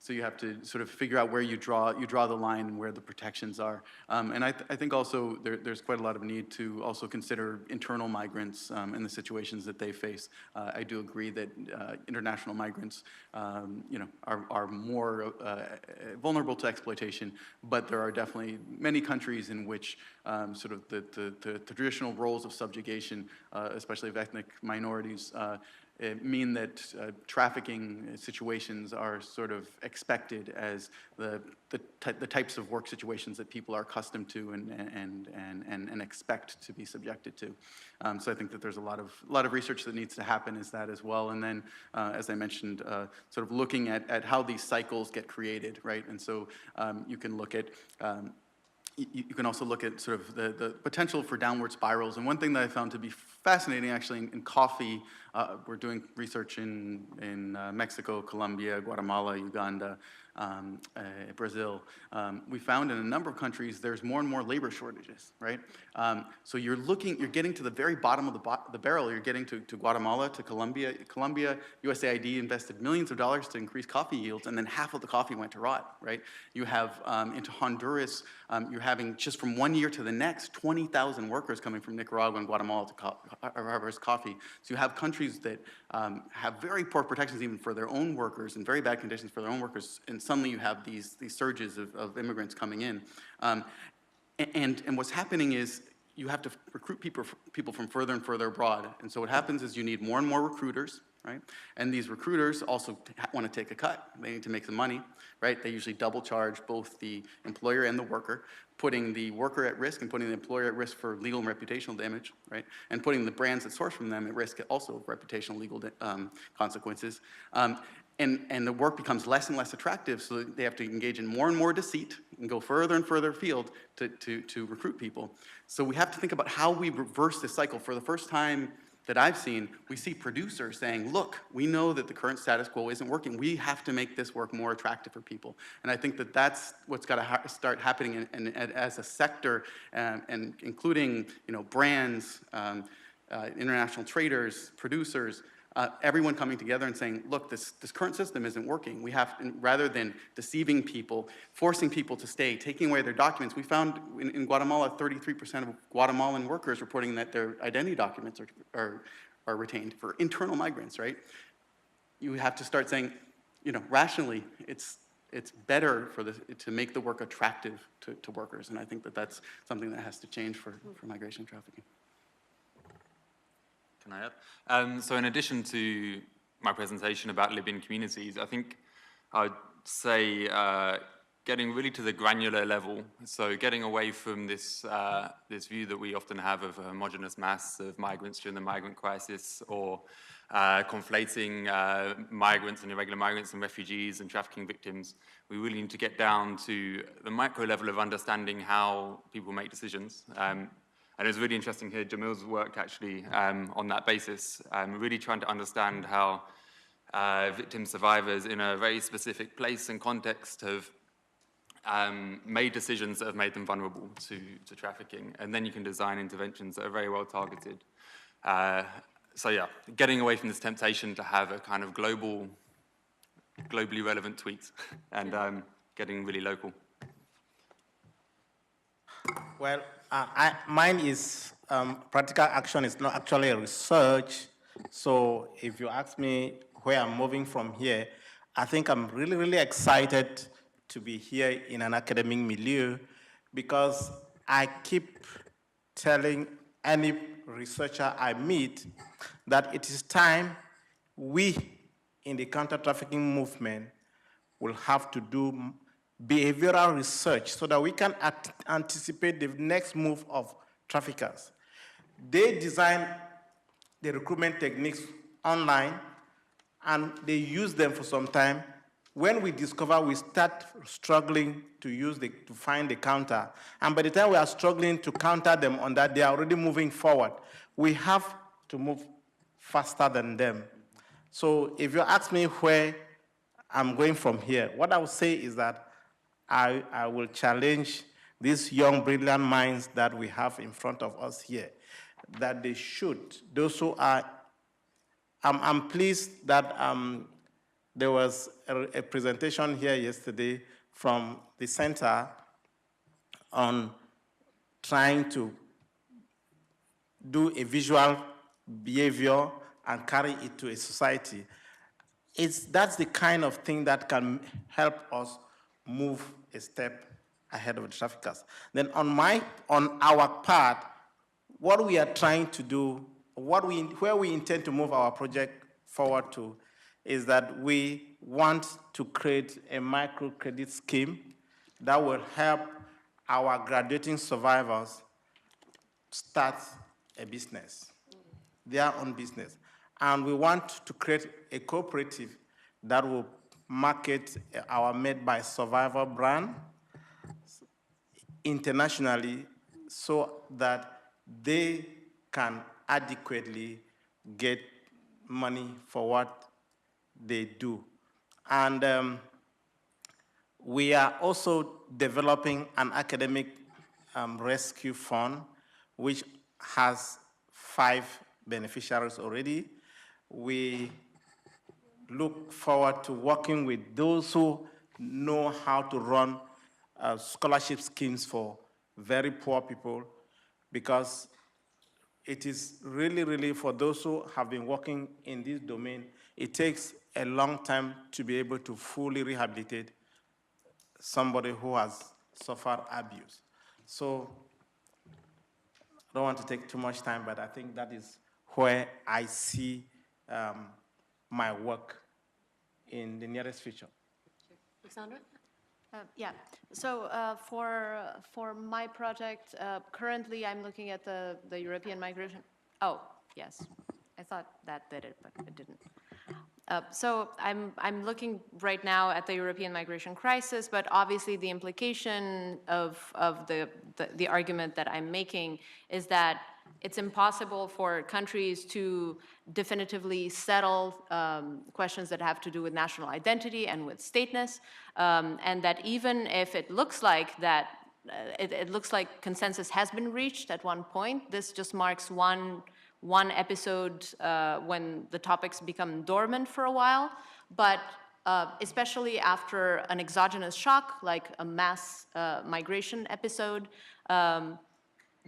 So you have to sort of figure out where you draw the line and where the protections are. And I think also there's quite a lot of need to also consider internal migrants and the situations that they face. I do agree that international migrants, are more vulnerable to exploitation, but there are definitely many countries in which sort of the traditional roles of subjugation, especially of ethnic minorities, mean that trafficking situations are sort of expected as the types of work situations that people are accustomed to and expect to be subjected to. So I think that there's a lot of research that needs to happen as that as well. And then, as I mentioned, sort of looking at how these cycles get created, right? And so you can look at you can also look at sort of the potential for downward spirals. And one thing that I found to be fascinating, actually, in coffee, we're doing research in Mexico, Colombia, Guatemala, Uganda, Brazil. We found in a number of countries there's more and more labor shortages, right? So you're getting to the very bottom of the barrel. You're getting to Guatemala, to Colombia. USAID invested millions of dollars to increase coffee yields, and then half of the coffee went to rot, right? You have into Honduras, you're having just from one year to the next, 20,000 workers coming from Nicaragua and Guatemala to harvest coffee. So you have countries that have very poor protections even for their own workers and very bad conditions for their own workers, and suddenly you have these surges of immigrants coming in. And what's happening is you have to recruit people from further and further abroad. And so what happens is you need more and more recruiters, right? And these recruiters also want to take a cut. They need to make some money, right? They usually double charge both the employer and the worker, putting the worker at risk and putting the employer at risk for legal and reputational damage, right? And putting the brands that source from them at risk also of reputational legal consequences. And the work becomes less and less attractive, so they have to engage in more and more deceit and go further and further afield to recruit people. So we have to think about how we reverse this cycle. For the first time that I've seen, we see producers saying, look, we know that the current status quo isn't working. We have to make this work more attractive for people. And I think that that's what's got to start happening and as a sector, and including brands, international traders, producers, everyone coming together and saying, look, this current system isn't working. We have, rather than deceiving people, forcing people to stay, taking away their documents. We found in Guatemala, 33% of Guatemalan workers reporting that their identity documents are retained for internal migrants, right? You have to start saying, rationally, it's better to make the work attractive to workers. And I think that that's something that has to change for migration trafficking. Can I add? So in addition to my presentation about Libyan communities, I think I'd say getting really to the granular level, so getting away from this view that we often have of a homogeneous mass of migrants during the migrant crisis, or conflating migrants and irregular migrants and refugees and trafficking victims. We really need to get down to the micro level of understanding how people make decisions. And it was really interesting here, Jamils worked actually on that basis, really trying to understand how victim survivors in a very specific place and context have made decisions that have made them vulnerable to trafficking. And then you can design interventions that are very well targeted. So yeah, getting away from this temptation to have a kind of globally relevant tweet and getting really local. Well, mine is practical action. Is not actually a research. So if you ask me where I'm moving from here, I think I'm really, really excited to be here in an academic milieu, because I keep telling any researcher I meet that it is time we in the counter-trafficking movement will have to do behavioral research so that we can anticipate the next move of traffickers. They design the recruitment techniques online, and they use them for some time. When we discover, we start struggling to find the counter. And by the time we are struggling to counter them on that, they are already moving forward. We have to move faster than them. So if you ask me where I'm going from here, what I would say is that I will challenge these young, brilliant minds that we have in front of us here, that they should, those who are, I'm pleased that there was a presentation here yesterday from the center on trying to do a visual behavior and carry it to a society. That's the kind of thing that can help us move a step ahead of the traffickers. Then on our part, what we are trying to do, where we intend to move our project forward to, is that we want to create a microcredit scheme that will help our graduating survivors start a business, their own business. And we want to create a cooperative that will market our Made by Survivor brand internationally so that they can adequately get money for what they do. And we are also developing an academic rescue fund, which has 5 beneficiaries already. We look forward to working with those who know how to run scholarship schemes for very poor people, because it is really, really, for those who have been working in this domain, it takes a long time to be able to fully rehabilitate somebody who has suffered abuse. So I don't want to take too much time, but I think that is where I see my work in the nearest future. Ruxandra? Yeah, so for my project, currently I'm looking at the European migration. Oh, yes, I thought that did it, but it didn't. So I'm looking right now at the European migration crisis, but obviously the implication of the argument that I'm making is that it's impossible for countries to definitively settle questions that have to do with national identity and with stateness, and that even if it looks like that, it looks like consensus has been reached at one point, this just marks one episode when the topics become dormant for a while, but especially after an exogenous shock, like a mass migration episode,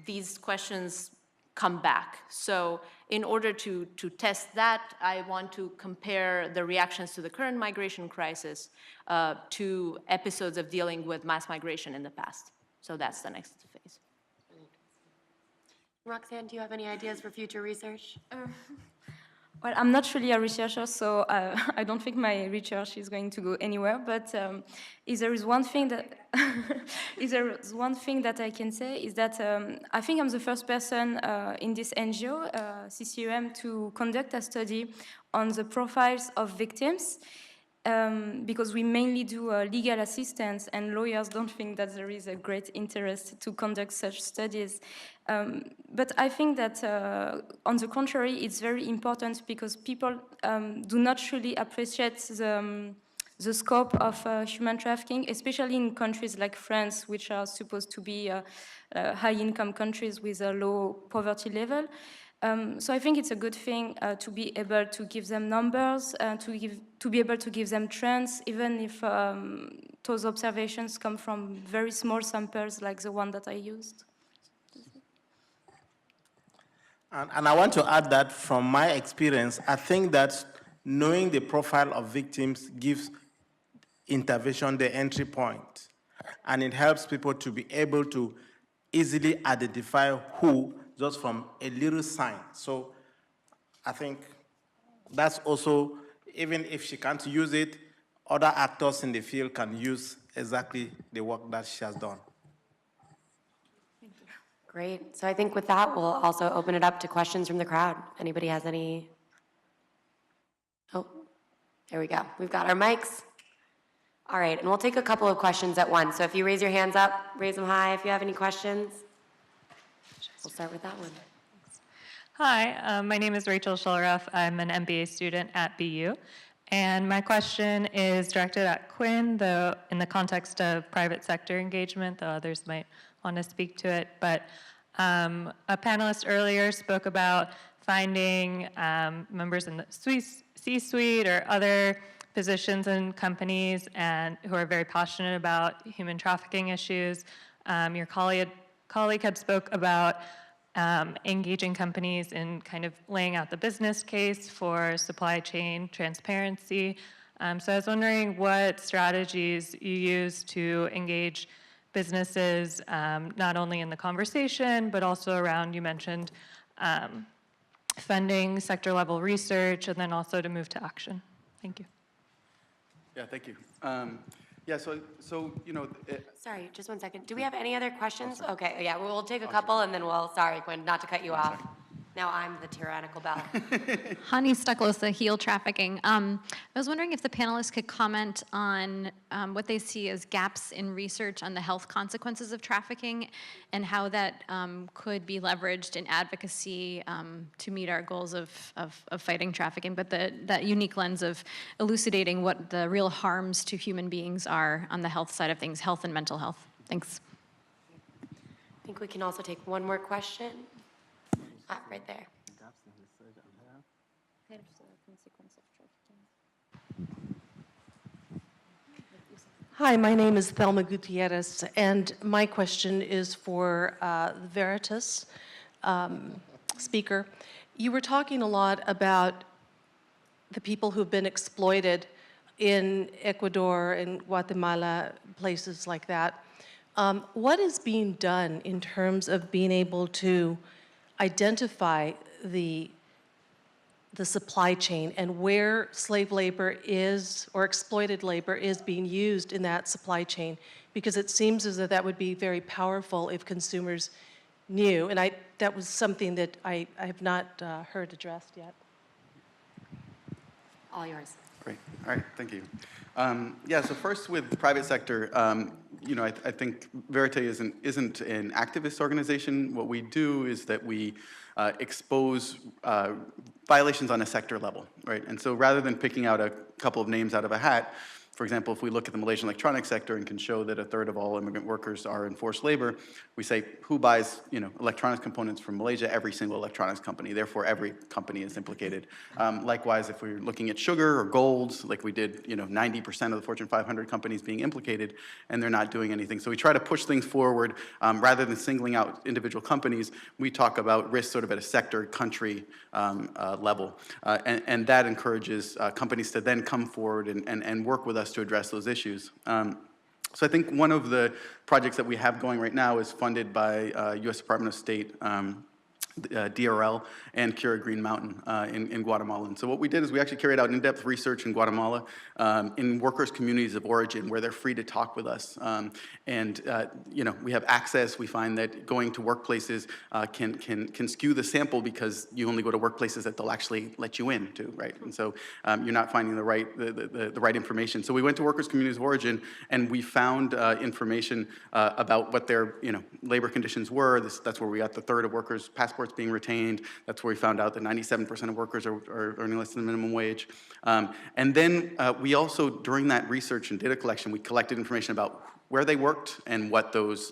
these questions come back. So in order to test that, I want to compare the reactions to the current migration crisis to episodes of dealing with mass migration in the past. So that's the next phase. Roxane, do you have any ideas for future research? Well, I'm not really a researcher, so I don't think my research is going to go anywhere. But if there is one thing that I can say is that I think I'm the first person in this NGO, CCEM, to conduct a study on the profiles of victims. Because we mainly do legal assistance, and lawyers don't think that there is a great interest to conduct such studies. But I think that, on the contrary, it's very important because people do not really appreciate the scope of human trafficking, especially in countries like France, which are supposed to be high-income countries with a low poverty level. So I think it's a good thing to be able to give them numbers, to be able to give them trends, even if those observations come from very small samples like the one that I used. And I want to add that from my experience, I think that knowing the profile of victims gives intervention the entry point. And it helps people to be able to easily identify who just from a little sign. So I think that's also, even if she can't use it, other actors in the field can use exactly the work that she has done. Great. So I think with that, we'll also open it up to questions from the crowd. Anybody has any? Oh, There we go. We've got our mics. All right, and we'll take a couple of questions at once. So if you raise your hands up, raise them high if you have any questions. We'll start with that one. Hi, my name is Rachel Schulruff. I'm an MBA student at BU. And my question is directed at Quinn, though in the context of private sector engagement, though others might want to speak to it. But a panelist earlier spoke about finding members in the C-suite or other positions in companies and who are very passionate about human trafficking issues. Your colleague had spoke about engaging companies in kind of laying out the business case for supply chain transparency. So I was wondering what strategies you use to engage businesses, not only in the conversation, but also around, you mentioned, funding sector-level research, and then also to move to action. Thank you. Yeah, thank you. Yeah, so you know, Sorry, just one second. Do we have any other questions? Okay, yeah, we'll take a couple and then we'll, sorry, Quinn, not to cut you off. Now I'm the tyrannical bell. Hani Stucklosa, Heal Trafficking. I was wondering if the panelists could comment on what they see as gaps in research on the health consequences of trafficking and how that could be leveraged in advocacy to meet our goals of fighting trafficking, but that unique lens of elucidating what the real harms to human beings are on the health side of things, health and mental health. Thanks. I think we can also take one more question. Right there. Hi, my name is Thelma Gutierrez, and my question is for the Veritas speaker. You were talking a lot about the people who've been exploited in Ecuador and Guatemala, places like that. What is being done in terms of being able to identify the supply chain and where slave labor is, or exploited labor is being used in that supply chain? Because it seems as though that would be very powerful if consumers knew, and that was something that I have not heard addressed yet. All yours. great. All right, thank you. Yeah, so first with the private sector, you know, I think Verite isn't an activist organization. What we do is that we expose violations on a sector level, right? And so rather than picking out a couple of names out of a hat, for example, if we look at the Malaysian electronics sector and can show that 1/3 of all immigrant workers are in forced labor, we say, who buys, you know, electronics components from Malaysia? Every single electronics company. Therefore, every company is implicated. Likewise, if we're looking at sugar or gold, like we did, you know, 90% of the Fortune 500 companies being implicated, and they're not doing anything. So we try to push things forward rather than singling out individual companies. We talk about risk sort of at a sector, country level, and that encourages companies to then come forward and work with us to address those issues. So I think one of the projects that we have going right now is funded by U.S. Department of State, DRL, and Cura Green Mountain in Guatemala. And so what we did is we actually carried out in-depth research in Guatemala in workers' communities of origin where they're free to talk with us. You know, we have access. We find that going to workplaces can skew the sample because you only go to workplaces that they'll actually let you in to, right? And so you're not finding the right information. So we went to workers' communities of origin and we found information about what their, you know, labor conditions were. That's where we got the 1/3 of workers' passports being retained. That's where we found out that 97% of workers are earning less than the minimum wage. And then we also, during that research and data collection, we collected information about where they worked and what those,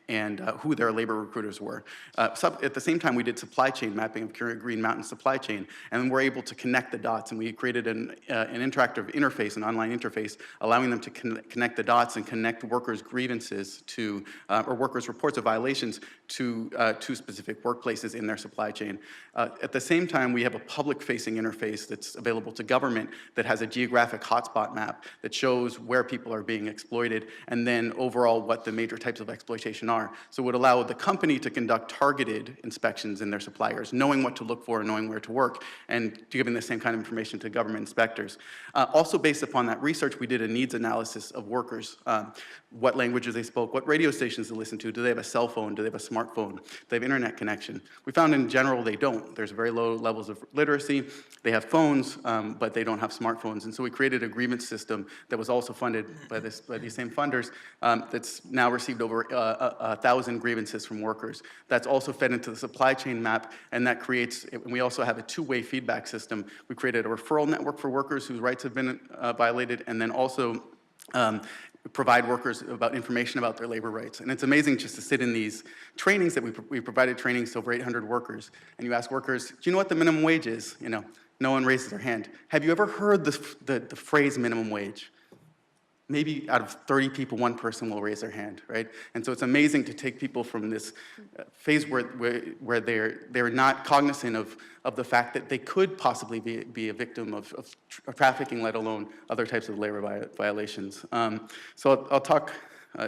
and who their labor recruiters were. At the same time, we did supply chain mapping of Cura Green Mountain supply chain, and we're able to connect the dots, and we created an interactive interface, an online interface, allowing them to connect the dots and connect workers' grievances to, or workers' reports of violations to specific workplaces in their supply chain. At the same time, we have a public-facing interface that's available to government that has a geographic hotspot map that shows where people are being exploited, and then overall what the major types of exploitation are. So it would allow the company to conduct targeted inspections in their suppliers, knowing what to look for and knowing where to work, and giving the same kind of information to government inspectors. Also based upon that research, we did a needs analysis of workers, what languages they spoke, what radio stations they listen to, do they have a cell phone, do they have a smartphone, do they have internet connection. We found in general they don't. There's very low levels of literacy, they have phones, but they don't have smartphones. And so we created a grievance system that was also funded by these same funders that's now received over 1,000 grievances from workers. That's also fed into the supply chain map, and that creates, and we also have a two-way feedback system. We created a referral network for workers whose rights have been violated, and then also provide workers about information about their labor rights. And it's amazing just to sit in these trainings that we provided trainings to over 800 workers, and you ask workers, do you know what the minimum wage is? You know, no one raises their hand. Have you ever heard the phrase minimum wage? Maybe out of 30 people, one person will raise their hand, right? And so it's amazing to take people from this phase where they're not cognizant of the fact that they could possibly be a victim of trafficking, let alone other types of labor violations. So I'll talk,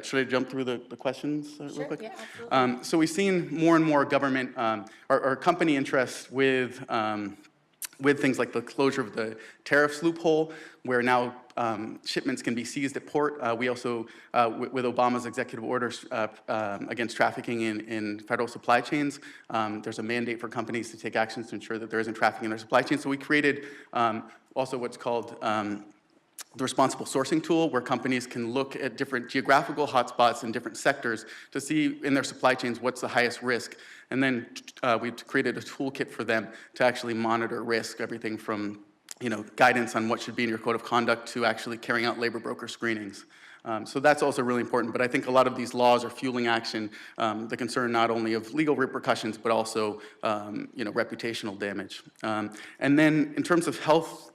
should I jump through the questions real quick? Yeah, absolutely. So we've seen more and more government or company interest with things like the closure of the tariffs loophole, where now shipments can be seized at port. We also, with Obama's executive orders against trafficking in federal supply chains, there's a mandate for companies to take actions to ensure that there isn't trafficking in their supply chain. So we created also what's called the responsible sourcing tool, where companies can look at different geographical hotspots in different sectors to see in their supply chains what's the highest risk. And then we've created a toolkit for them to actually monitor risk, everything from guidance on what should be in your code of conduct to actually carrying out labor broker screenings. So that's also really important, but I think a lot of these laws are fueling action, the concern not only of legal repercussions, but also reputational damage. And then in terms of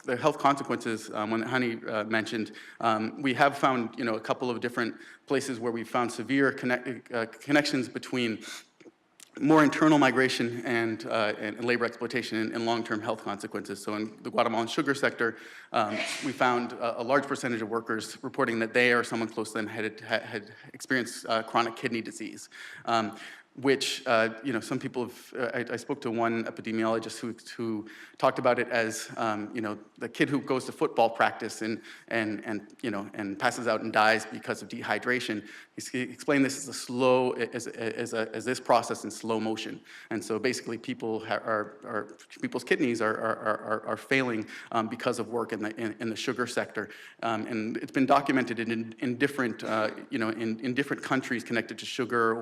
the health consequences, when Hassani mentioned, we have found a couple of different places where we found severe connections between more internal migration and labor exploitation and long-term health consequences. So in the Guatemalan sugar sector, we found a large percentage of workers reporting that they or someone close to them had experienced chronic kidney disease. Which, some people have, I spoke to one epidemiologist who talked about it as, the kid who goes to football practice and passes out and dies because of dehydration. He explained this as this process in slow motion. And so basically people's kidneys are failing because of work in the sugar sector. And it's been documented in different, in different countries connected to sugar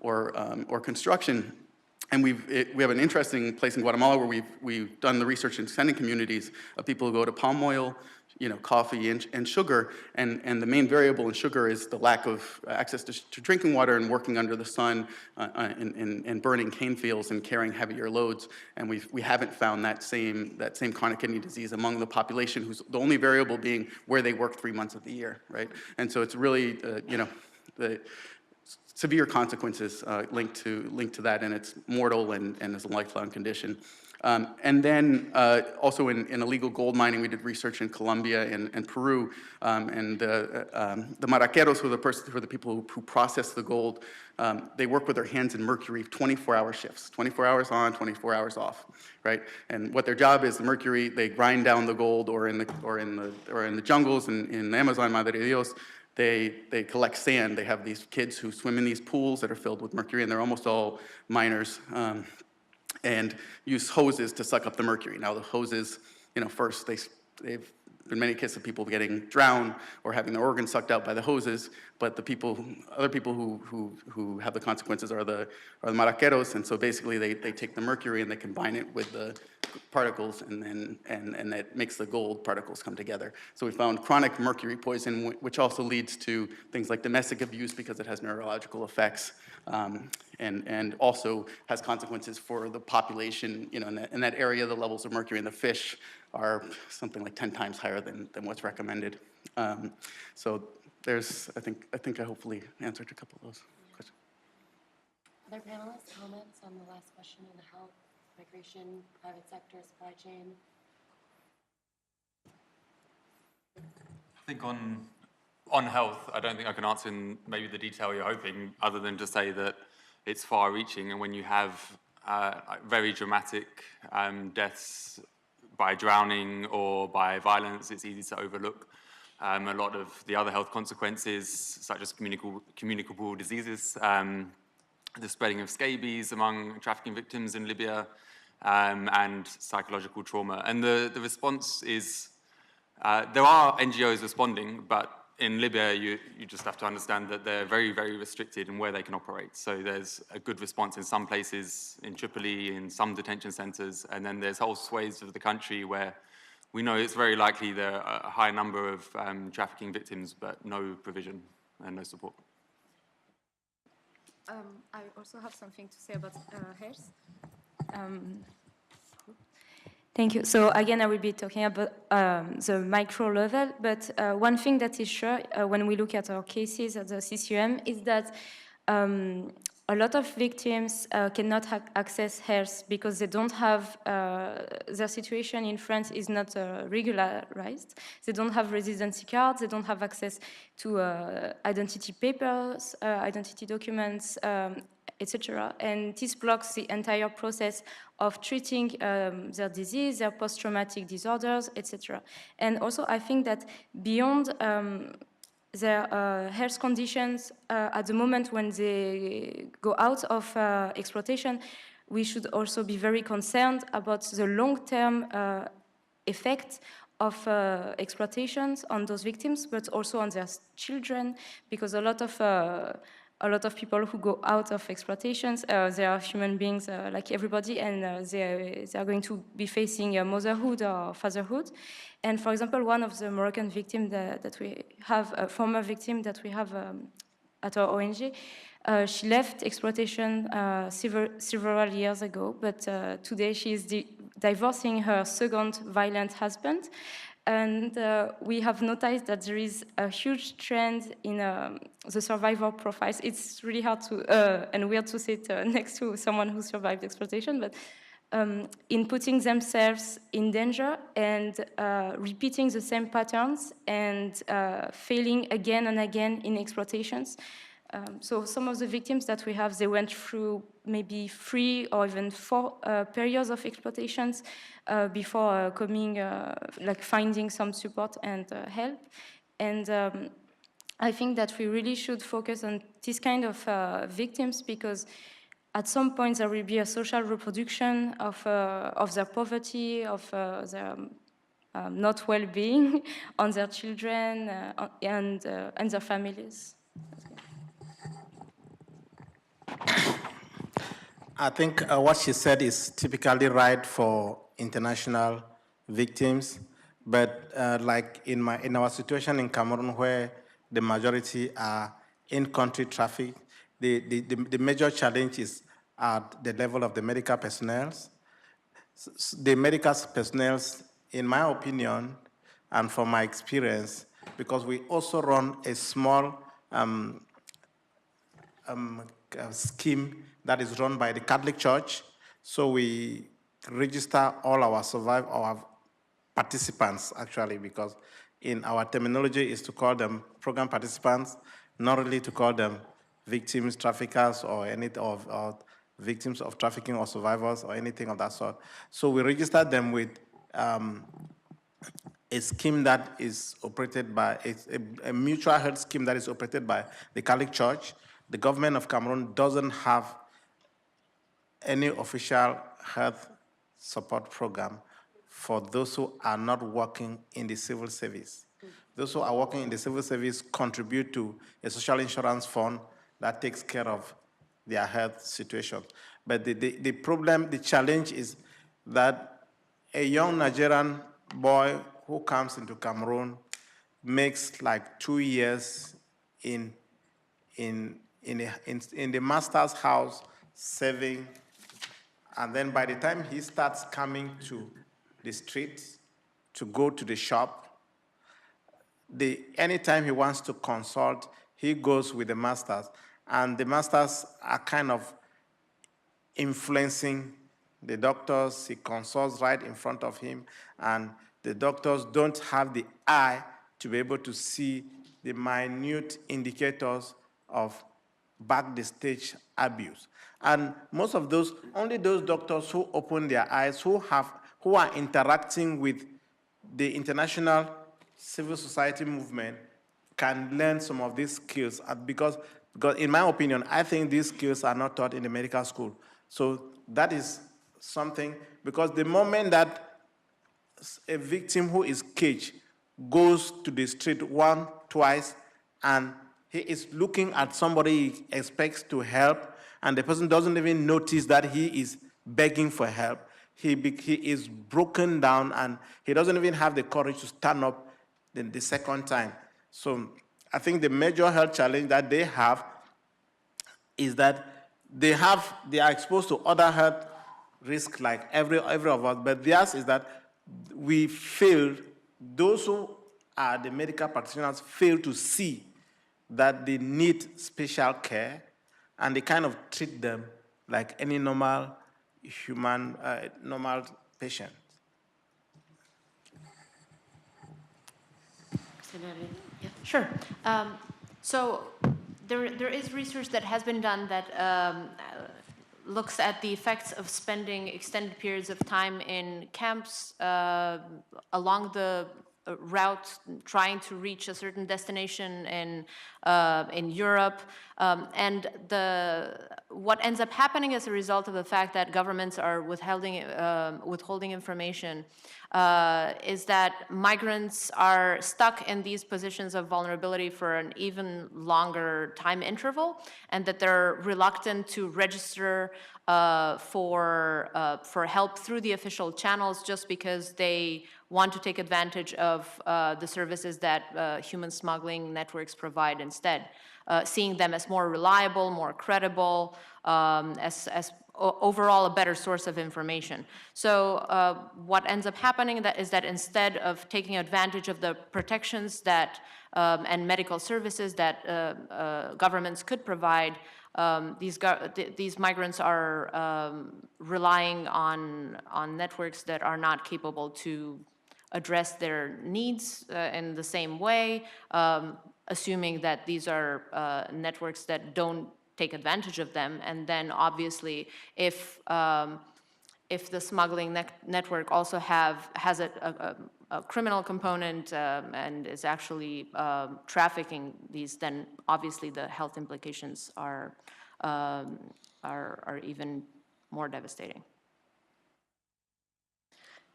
or construction. And we have an interesting place in Guatemala where we've done the research in sending communities of people who go to palm oil, coffee and sugar, and the main variable in sugar is the lack of access to drinking water and working under the sun and burning cane fields and carrying heavier loads. And we haven't found that same chronic kidney disease among the population, who's the only variable being where they work 3 months of the year, right? And so it's really, the severe consequences linked to that, and it's mortal and is a lifelong condition. And then also in illegal gold mining, we did research in Colombia and Peru, and the maraqueros, who are the people who process the gold, they work with their hands in mercury 24-hour shifts, 24 hours on, 24 hours off, right? And what their job is, the mercury, they grind down the gold, or in the jungles in the Amazon, Madre de Dios. They collect sand. They have these kids who swim in these pools that are filled with mercury, and they're almost all minors, and use hoses to suck up the mercury. Now the hoses, first they've been many cases of people getting drowned or having their organs sucked out by the hoses, but other people who have the consequences are the maraqueros, and so basically they take the mercury and they combine it with the particles, and that makes the gold particles come together. So we found chronic mercury poison, which also leads to things like domestic abuse because it has neurological effects, and also has consequences for the population. In that area, the levels of mercury in the fish are something like 10 times higher than what's recommended. So there's, I think I hopefully answered a couple of those questions. Other panelists, comments on the last question on the health, migration, private sector, supply chain? I think on on health, I don't think I can answer in maybe the detail you're hoping, other than to say that it's far-reaching, and when you have like very dramatic deaths by drowning or by violence, it's easy to overlook a lot of the other health consequences, such as communicable diseases, the spreading of scabies among trafficking victims in Libya, and psychological trauma. And the response is, there are NGOs responding, but in Libya, you just have to understand that they're very, very restricted in where they can operate. So there's a good response in some places, in Tripoli, in some detention centers, and then there's whole swathes of the country where we know it's very likely there are a high number of trafficking victims, but no provision and no support. I also have something to say about health. Thank you. So again, I will be talking about the micro level, but one thing that is sure when we look at our cases at the CCEM is that a lot of victims cannot access health because they don't have, their situation in France is not regularized. They don't have residency cards, they don't have access to identity papers, identity documents, etc. And this blocks the entire process of treating their disease, their post-traumatic disorders, etc. And also, I think that beyond their health conditions at the moment when they go out of exploitation, we should also be very concerned about the long-term effect of exploitations on those victims, but also on their children, because a lot of people who go out of exploitations, they are human beings like everybody, and they are going to be facing motherhood or fatherhood. And for example, one of the Moroccan victims that we have, a former victim that we have at our ONG, she left exploitation several years ago, but today she is divorcing her second violent husband. And we have noticed that there is a huge trend in the survivor profiles. It's really hard to, and weird to sit next to someone who survived exploitation, but in putting themselves in danger and repeating the same patterns and failing again and again in exploitations. So some of the victims that we have, they went through maybe 3 or even 4 periods of exploitations before coming, like finding some support and help. And I think that we really should focus on this kind of victims, because at some point there will be a social reproduction of their poverty, of their not well-being on their children and their families. I think what she said is typically right for international victims, but like in our situation in Cameroon, where the majority are in-country traffic, the major challenge is at the level of the medical personnel. The medical personnel, in my opinion, and from my experience, because we also run a small scheme that is run by the Catholic Church. So we register all our participants, actually, because in our terminology is to call them program participants, not really to call them victims, traffickers, or or victims of trafficking or survivors or anything of that sort. So we register them with a scheme that is operated by, a mutual health scheme that is operated by the Catholic Church. The government of Cameroon doesn't have any official health support program for those who are not working in the civil service. Those who are working in the civil service contribute to a social insurance fund that takes care of their health situation. But the problem, the challenge is that a young Nigerian boy who comes into Cameroon makes like 2 years in the master's house serving, and then by the time he starts coming to the streets to go to the shop, anytime he wants to consult, he goes with the masters, and the masters are kind of influencing the doctors. He consults right in front of him, and the doctors don't have the eye to be able to see the minute indicators of back-the-stage abuse. And most of those, only those doctors who open their eyes, who are interacting with the international civil society movement can learn some of these skills because in my opinion, I think these skills are not taught in the medical school. So that is something, because the moment that a victim who is caged goes to the street once, twice, and he is looking at somebody he expects to help, and the person doesn't even notice that he is begging for help. He is broken down, and he doesn't even have the courage to stand up the second time. So I think the major health challenge that they have is that they are exposed to other health risks like every of us, but theirs is that we fail, those who are the medical practitioners fail to see that they need special care, and they kind of treat them like any normal human, normal patient. Sure. So there is research that has been done that looks at the effects of spending extended periods of time in camps along the route trying to reach a certain destination in Europe, and what ends up happening as a result of the fact that governments are withholding information is that migrants are stuck in these positions of vulnerability for an even longer time interval, and that they're reluctant to register for help through the official channels just because they want to take advantage of the services that human smuggling networks provide instead, seeing them as more reliable, more credible, as overall a better source of information. So what ends up happening is that instead of taking advantage of the protections that and medical services that governments could provide, these migrants are relying on networks that are not capable to address their needs in the same way, assuming that these are networks that don't take advantage of them. And then obviously, if the smuggling network also has a criminal component and is actually trafficking these, then obviously the health implications are even more devastating.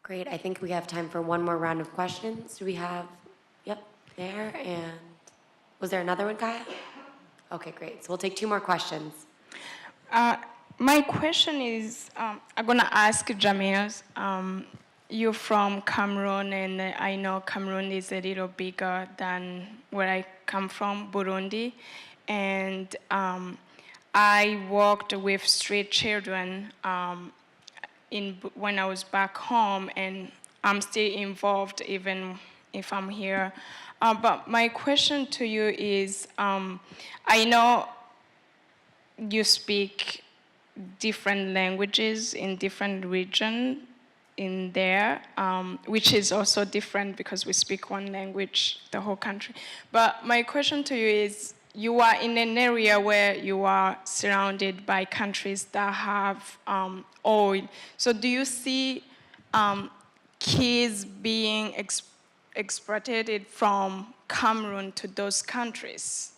Great. I think we have time for one more round of questions. Do we have, yep, there, and was there another one, Kaya? Okay, great. So we'll take two more questions. My question is, I'm going to ask Jamils. You're from Cameroon, and I know Cameroon is a little bigger than where I come from, Burundi. And I worked with street children when I was back home, and I'm still involved even if I'm here. But my question to you is, I know you speak different languages in different regions in there, which is also different because we speak one language, the whole country. But my question to you is, you are in an area where you are surrounded by countries that have oil. So do you see kids being exported from Cameroon to those countries?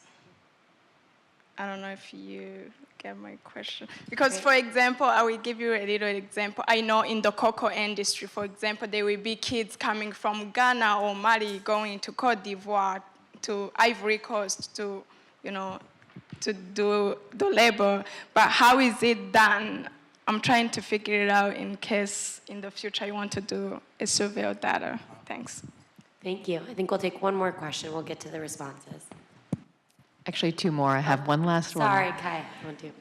I don't know if you get my question. Because, for example, I will give you a little example. I know in the cocoa industry, for example, there will be kids coming from Ghana or Mali going to Cote d'Ivoire, to Ivory Coast, to do the labor. But how is it done? I'm trying to figure it out in case in the future you want to do a survey of data. Thanks. Thank you. I think we'll take one more question. We'll get to the responses. Actually, two more. I have one last one. Sorry, Kaya. You want to?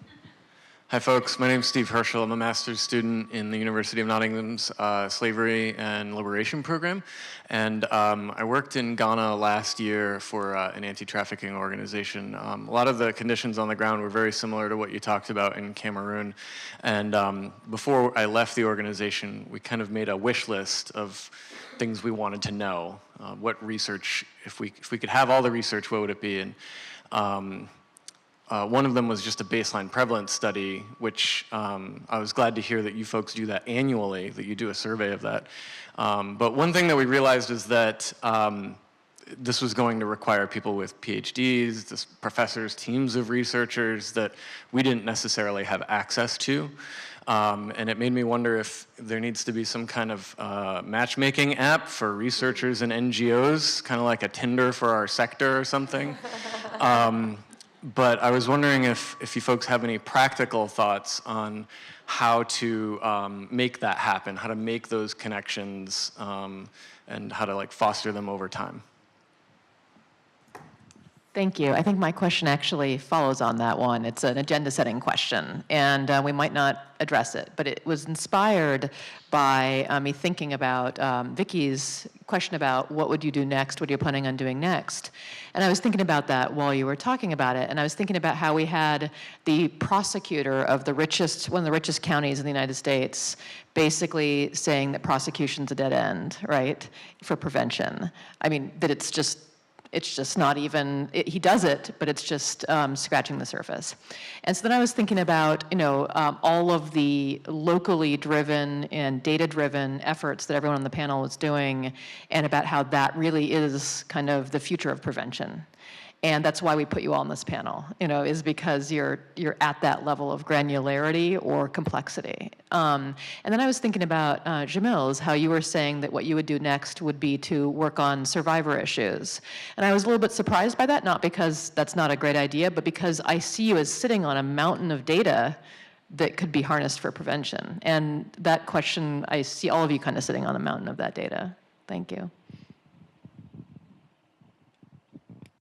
Hi, folks. My name is Steve Herschel. I'm a master's student in the University of Nottingham's Slavery and Liberation program. And I worked in Ghana last year for an anti-trafficking organization. A lot of the conditions on the ground were very similar to what you talked about in Cameroon. And before I left the organization, we kind of made a wish list of things we wanted to know. What research, if we could have all the research, what would it be? And one of them was just a baseline prevalence study, which I was glad to hear that you folks do that annually, that you do a survey of that. But one thing that we realized is that this was going to require people with PhDs, professors, teams of researchers that we didn't necessarily have access to. And it made me wonder if there needs to be some kind of matchmaking app for researchers and NGOs, kind of like a Tinder for our sector or something. But I was wondering if you folks have any practical thoughts on how to make that happen, how to make those connections, and how to foster them over time. Thank you. I think my question actually follows on that one. It's an agenda-setting question, and we might not address it, but it was inspired by me thinking about Vicky's question about what would you do next, what are you planning on doing next? And I was thinking about that while you were talking about it, and I was thinking about how we had the prosecutor of the richest, one of the richest counties in the United States, basically saying that prosecution's a dead end, right, for prevention. I mean, that it's just not even, he does it, but it's just scratching the surface. And so then I was thinking about, all of the locally driven and data-driven efforts that everyone on the panel is doing, and about how that really is kind of the future of prevention. And that's why we put you all on this panel, is because you're at that level of granularity or complexity. And then I was thinking about Jamils, how you were saying that what you would do next would be to work on survivor issues. And I was a little bit surprised by that, not because that's not a great idea, but because I see you as sitting on a mountain of data that could be harnessed for prevention. And that question, I see all of you kind of sitting on a mountain of that data. Thank you.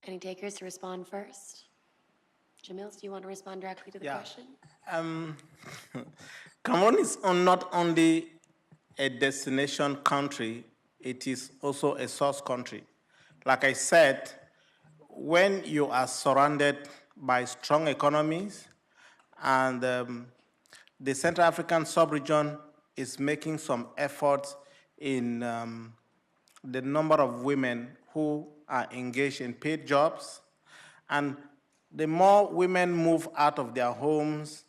Any takers to respond first? Jamils, do you want to respond directly to the question? Cameroon is not only a destination country, it is also a source country. Like I said, when you are surrounded by strong economies, and the Central African sub-region is making some efforts in the number of women who are engaged in paid jobs, and the more women move out of their homes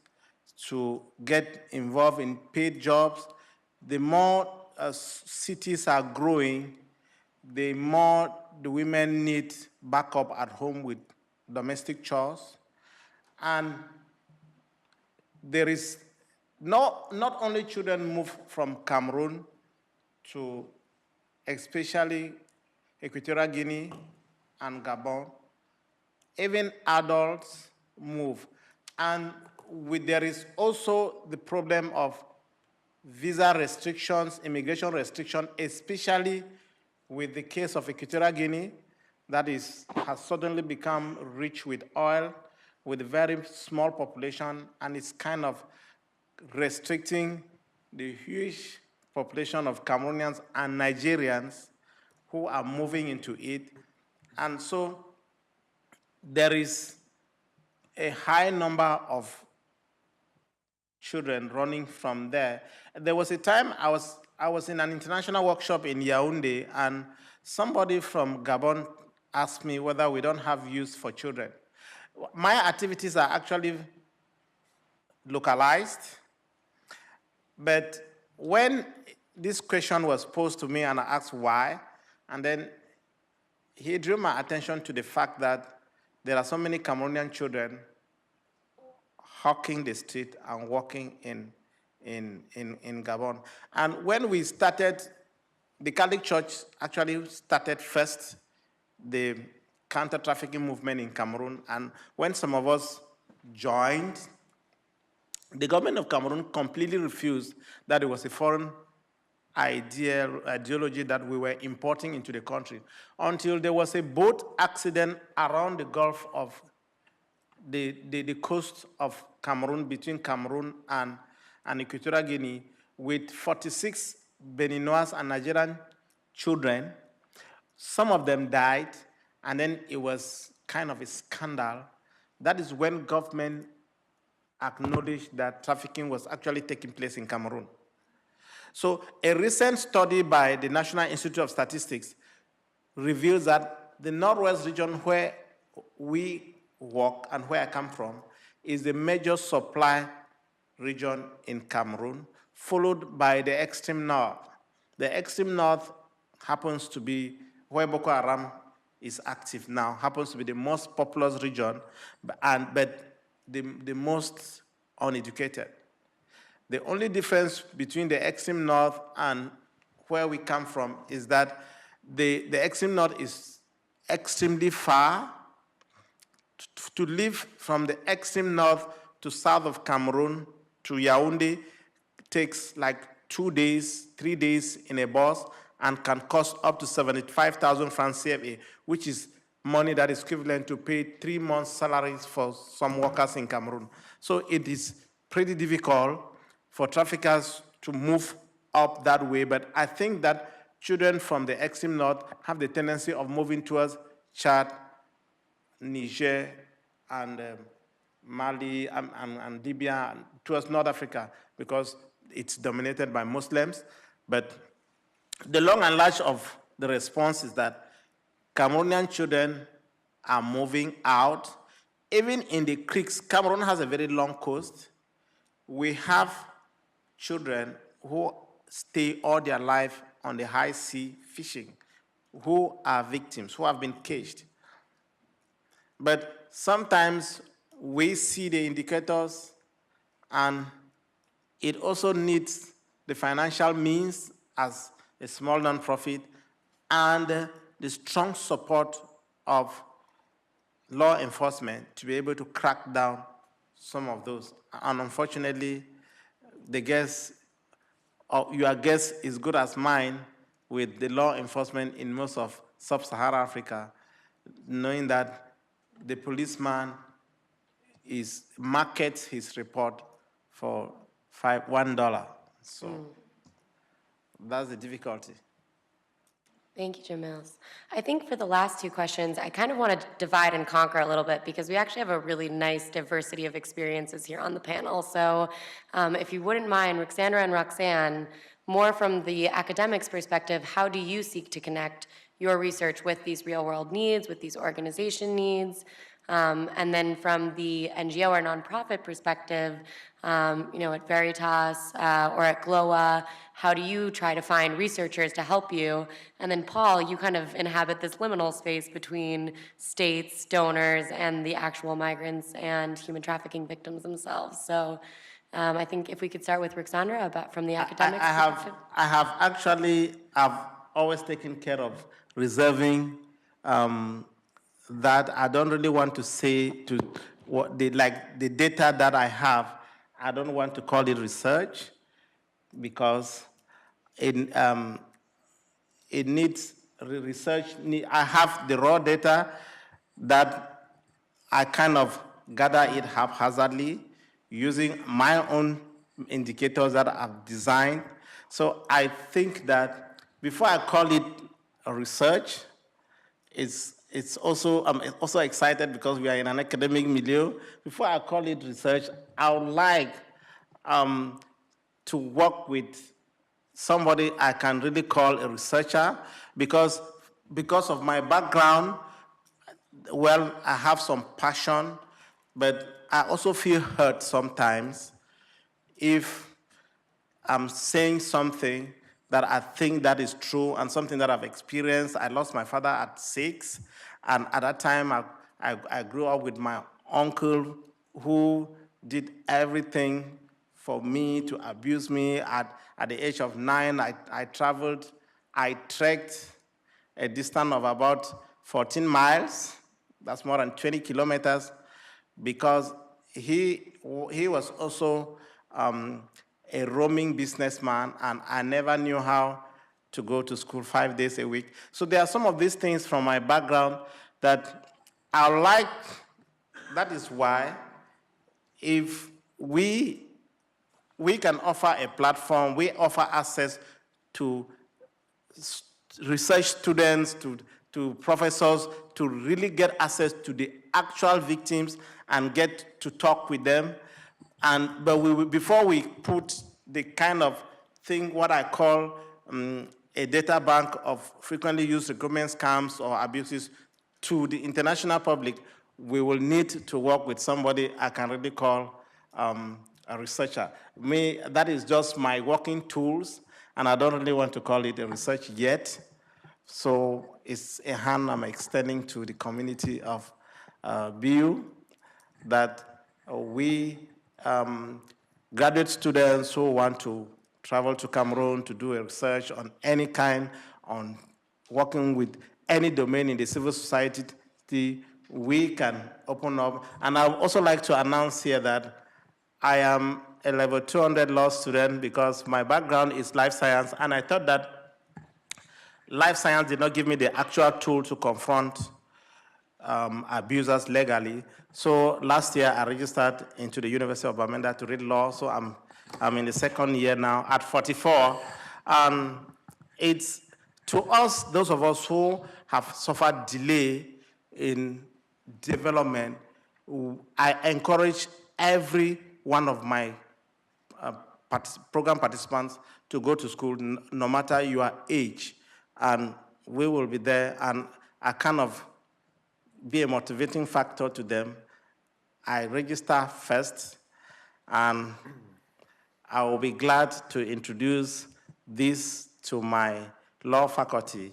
to get involved in paid jobs, the more cities are growing, the more the women need backup at home with domestic chores. And there is not only children move from Cameroon to especially Equatorial Guinea and Gabon, even adults move. And there is also the problem of visa restrictions, immigration restriction, especially with the case of Equatorial Guinea, that has suddenly become rich with oil, with a very small population, and it's kind of restricting the huge population of Cameroonians and Nigerians who are moving into it. And so there is a high number of children running from there. There was a time I was in an international workshop in Yaoundé, and somebody from Gabon asked me whether we don't have youth for children. My activities are actually localized, but when this question was posed to me and I asked why, and then he drew my attention to the fact that there are so many Cameroonian children hawking the street and walking in Gabon. And when we started, the Catholic Church actually started first the counter-trafficking movement in Cameroon, and when some of us joined, the government of Cameroon completely refused that it was a foreign ideology that we were importing into the country, until there was a boat accident around the Gulf of the coast of Cameroon, between Cameroon and Equatorial Guinea, with 46 Beninois and Nigerian children. Some of them died, and then it was kind of a scandal. That is when government acknowledged that trafficking was actually taking place in Cameroon. So a recent study by the National Institute of Statistics reveals that the Northwest region where we work and where I come from is the major supply region in Cameroon, followed by the extreme north. The extreme north happens to be where Boko Haram is active now, happens to be the most populous region, but the most uneducated. The only difference between the extreme north and where we come from is that the extreme north is extremely far. To live from the extreme north to south of Cameroon to Yaoundé takes like 2 days, 3 days in a bus, and can cost up to 75,000 francs CFA, which is money that is equivalent to pay 3 months' salaries for some workers in Cameroon. So it is pretty difficult for traffickers to move up that way, but I think that children from the extreme north have the tendency of moving towards Chad, Niger, and Mali, and Libya, and towards North Africa, because it's dominated by Muslims. But the long and large of the response is that Cameroonian children are moving out. Even in the creeks, Cameroon has a very long coast. We have children who stay all their life on the high sea fishing, who are victims, who have been caged. But sometimes we see the indicators, and it also needs the financial means as a small nonprofit and the strong support of law enforcement to be able to crack down some of those. And unfortunately, your guess is good as mine with the law enforcement in most of sub-Saharan Africa, knowing that the policeman markets his report for $1. So that's the difficulty. Thank you, Jamils. I think for the last two questions, I kind of want to divide and conquer a little bit because we actually have a really nice diversity of experiences here on the panel. So if you wouldn't mind, Ruxandra and Roxane, more from the academics' perspective, how do you seek to connect your research with these real-world needs, with these organization needs? And then from the NGO or nonprofit perspective, at Veritas or at GLOWA, how do you try to find researchers to help you? And then Paul, you kind of inhabit this liminal space between states, donors, and the actual migrants and human trafficking victims themselves. So I think if we could start with Ruxandra about from the academic perspective. I've always taken care of reserving that. I don't really want to say to what the data that I have, I don't want to call it research because it needs research. I have the raw data that I kind of gather it haphazardly using my own indicators that I've designed. So I think that before I call it a research, it's also, I'm also excited because we are in an academic milieu. Before I call it research, I would like to work with somebody I can really call a researcher because of my background. Well, I have some passion, but I also feel hurt sometimes if I'm saying something that I think that is true and something that I've experienced. I lost my father at 6, and at that time I grew up with my uncle who did everything for me to abuse me. At the age of 9, I traveled, I trekked a distance of about 14 miles, that's more than 20 kilometers, because he was also a roaming businessman, and I never knew how to go to school 5 days a week. So there are some of these things from my background that I like that is why if we can offer a platform, we offer access to research students, to professors, to really get access to the actual victims and get to talk with them. But before we put the kind of thing, what I call a data bank of frequently used recruitment scams or abuses to the international public, we will need to work with somebody I can really call a researcher. That is just my working tools, and I don't really want to call it a research yet. So it's a hand I'm extending to the community of BU that we graduate students who want to travel to Cameroon to do a research on any kind, on working with any domain in the civil society, we can open up. And I would also like to announce here that I am a level 200 law student because my background is life science, and I thought that life science did not give me the actual tool to confront abusers legally. So last year I registered into the University of Bamenda to read law, so I'm in the second year now at 44. And it's to us, those of us who have suffered delay in development, I encourage every one of my program participants to go to school, no matter your age, and we will be there, and I kind of be a motivating factor to them. I register first, and I will be glad to introduce this to my law faculty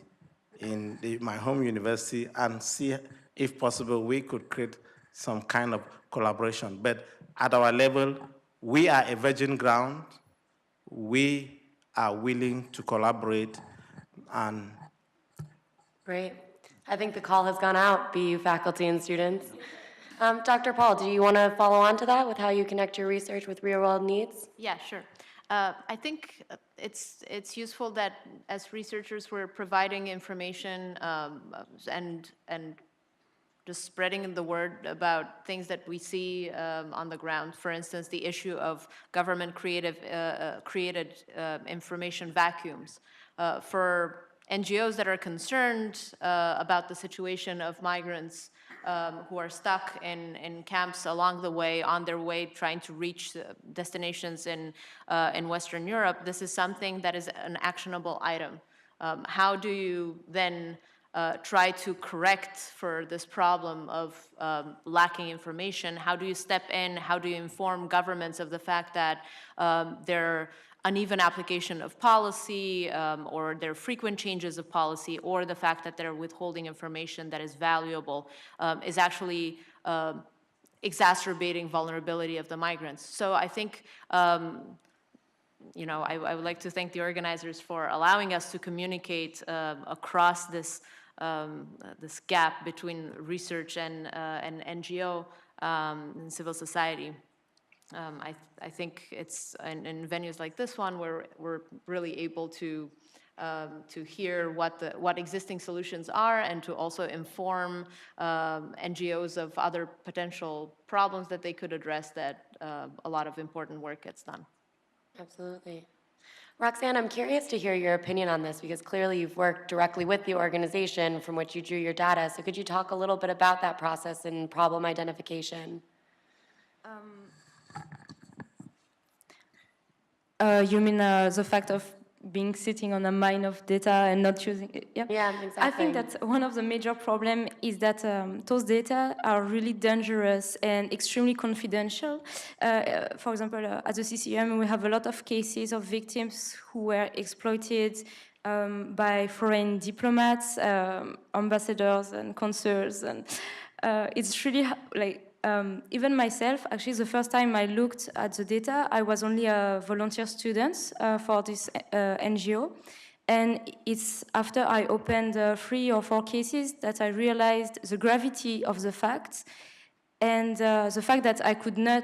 in my home university and see if possible we could create some kind of collaboration. But at our level, we are a virgin ground. We are willing to collaborate. And Great. I think the call has gone out, BU faculty and students. Dr. Paul, do you want to follow on to that with how you connect your research with real-world needs? Yeah, sure. I think it's useful that as researchers we're providing information and just spreading the word about things that we see on the ground. For instance, the issue of government created information vacuums. For NGOs that are concerned about the situation of migrants who are stuck in camps along the way, on their way trying to reach destinations in Western Europe, this is something that is an actionable item. How do you then try to correct for this problem of lacking information? How do you step in? How do you inform governments of the fact that their uneven application of policy or their frequent changes of policy, or the fact that they're withholding information that is valuable is actually exacerbating vulnerability of the migrants? So I think I would like to thank the organizers for allowing us to communicate across this gap between research and NGO and civil society. I think it's in venues like this one where we're really able to hear what existing solutions are, and to also inform NGOs of other potential problems that they could address, that a lot of important work gets done. Absolutely. Roxane, I'm curious to hear your opinion on this, because clearly you've worked directly with the organization from which you drew your data. So could you talk a little bit about that process and problem identification? You mean the fact of being sitting on a mine of data and not using it? Yeah, exactly. I think that one of the major problems is that those data are really dangerous and extremely confidential. For example, at the CCEM, we have a lot of cases of victims who were exploited by foreign diplomats, ambassadors, and consuls, and it's really even myself, actually, the first time I looked at the data, I was only a volunteer student for this NGO. And it's after I opened 3 or 4 cases that I realized the gravity of the facts, and the fact that I could not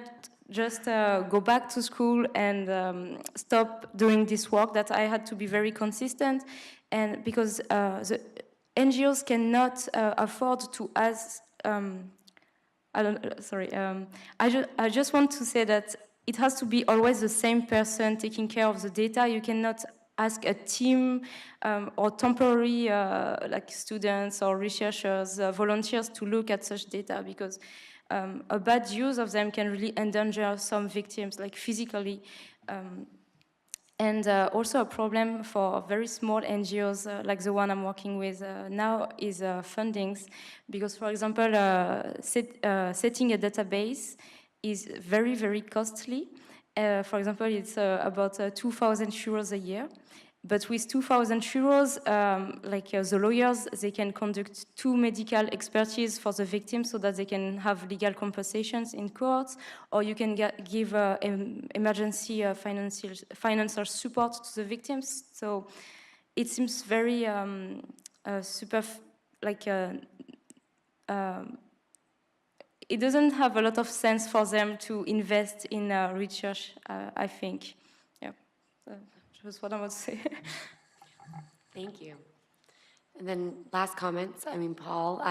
just go back to school and stop doing this work, that I had to be very consistent. And because the NGOs cannot afford to I just want to say that it has to be always the same person taking care of the data. You cannot ask a team or temporary like students or researchers, volunteers to look at such data, because a bad use of them can really endanger some victims, like physically. And also a problem for very small NGOs like the one I'm working with now is fundings, because, for example, setting a database is very, very costly. For example, it's about 2,000 euros a year. But with 2,000 euros, the lawyers, they can conduct 2 medical expertise for the victims so that they can have legal compensations in courts, or you can give emergency financial support to the victims. So it seems very it doesn't have a lot of sense for them to invest in research, I think. Yeah. That's what I would say. Thank you. And then last comments, Paul,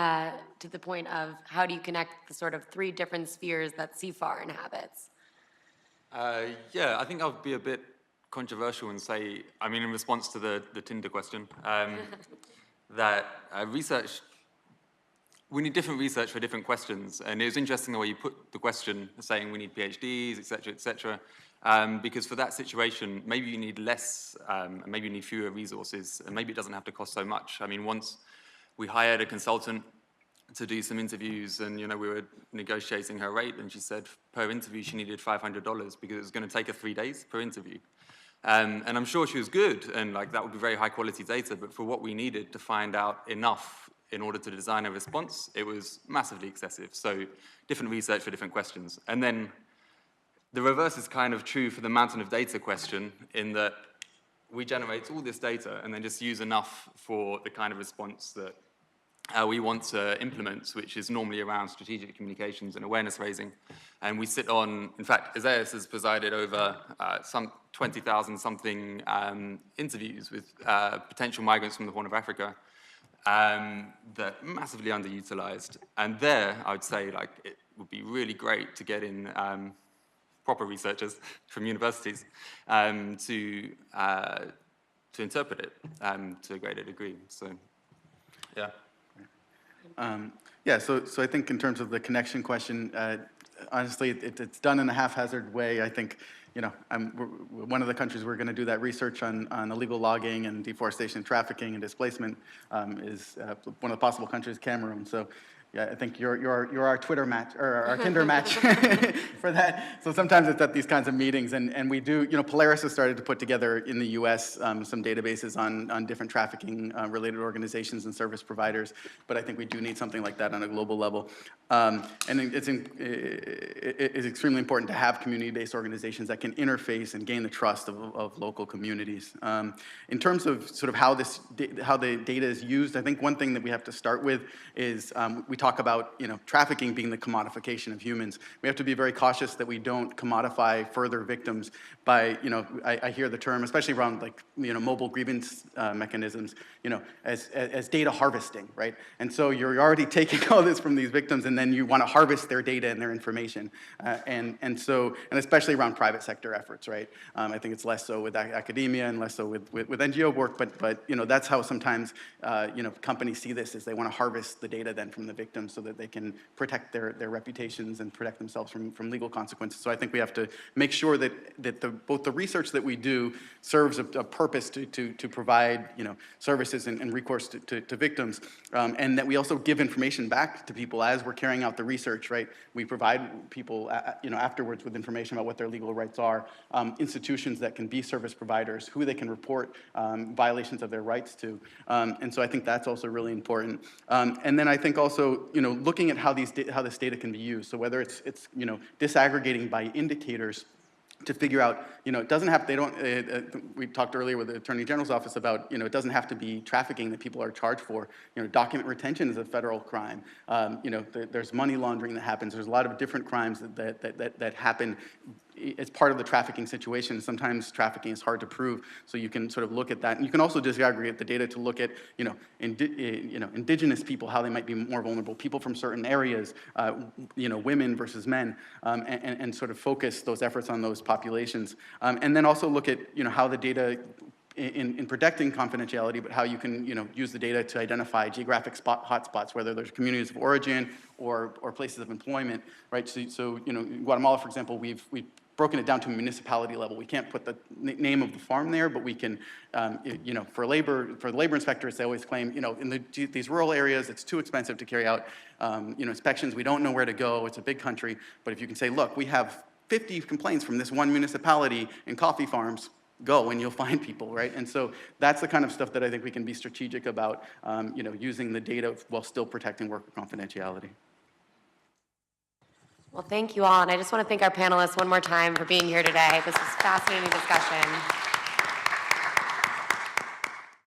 to the point of how do you connect the sort of 3 different spheres that Seefar inhabits? Yeah, I think I'll be a bit controversial and say, in response to the Tinder question, that research, we need different research for different questions. And it was interesting the way you put the question, saying we need PhDs, et cetera, because for that situation, maybe you need less, maybe you need fewer resources, and maybe it doesn't have to cost so much. Once we hired a consultant to do some interviews, and we were negotiating her rate, and she said per interview she needed $500 because it was going to take her 3 days per interview. And I'm sure she was good, and that would be very high quality data, but for what we needed to find out enough in order to design a response, it was massively excessive. So different research for different questions. And then the reverse is kind of true for the mountain of data question, in that we generate all this data and then just use enough for the kind of response that we want to implement, which is normally around strategic communications and awareness raising. And we sit on, in fact, Isaias has presided over some 20,000 something interviews with potential migrants from the Horn of Africa that massively underutilized. And there, I would say, it would be really great to get in proper researchers from universities to interpret it to a greater degree. So, yeah. So I think in terms of the connection question, honestly, it's done in a haphazard way. I think, one of the countries we're going to do that research on illegal logging and deforestation, trafficking, and displacement is one of the possible countries, Cameroon. So, yeah, I think you're our Twitter match, or our Tinder match for that. So sometimes it's at these kinds of meetings, and we do, Polaris has started to put together in the US some databases on different trafficking related organizations and service providers, but I think we do need something like that on a global level. And it's extremely important to have community-based organizations that can interface and gain the trust of local communities. In terms of sort of how the data is used, I think one thing that we have to start with is we talk about trafficking being the commodification of humans. We have to be very cautious that we don't commodify further victims by I hear the term, especially around mobile grievance mechanisms, as data harvesting, right? And so you're already taking all this from these victims, and then you want to harvest their data and their information, and especially around private sector efforts, right? I think it's less so with academia and less so with NGO work, but that's how sometimes companies see this, is they want to harvest the data then from the victims so that they can protect their reputations and protect themselves from legal consequences. So I think we have to make sure that both the research that we do serves a purpose to provide services and recourse to victims, and that we also give information back to people as we're carrying out the research, right? We provide people afterwards with information about what their legal rights are, institutions that can be service providers, who they can report violations of their rights to, and so I think that's also really important. And then I think also looking at how this data can be used. So whether it's disaggregating by indicators to figure out, it doesn't have, we talked earlier with the Attorney General's office about, it doesn't have to be trafficking that people are charged for. Document retention is a federal crime. There's money laundering that happens. There's a lot of different crimes that happen it's part of the trafficking situation. Sometimes trafficking is hard to prove, so you can sort of look at that. And you can also disaggregate the data to look at, indigenous people, how they might be more vulnerable, people from certain areas, women versus men, and sort of focus those efforts on those populations. And then also look at, how the data in protecting confidentiality, but how you can, use the data to identify geographic hotspots, whether there's communities of origin or places of employment, right? So in Guatemala, for example, we've broken it down to a municipality level. We can't put the name of the farm there, but we can, for the labor inspectors, they always claim, in these rural areas, it's too expensive to carry out, inspections. We don't know where to go. It's a big country. But if you can say, look, we have 50 complaints from this one municipality in coffee farms, go and you'll find people, right? And so that's the kind of stuff that I think we can be strategic about, using the data while still protecting worker confidentiality. Well, thank you all, and I just want to thank our panelists one more time for being here today. This was a fascinating discussion.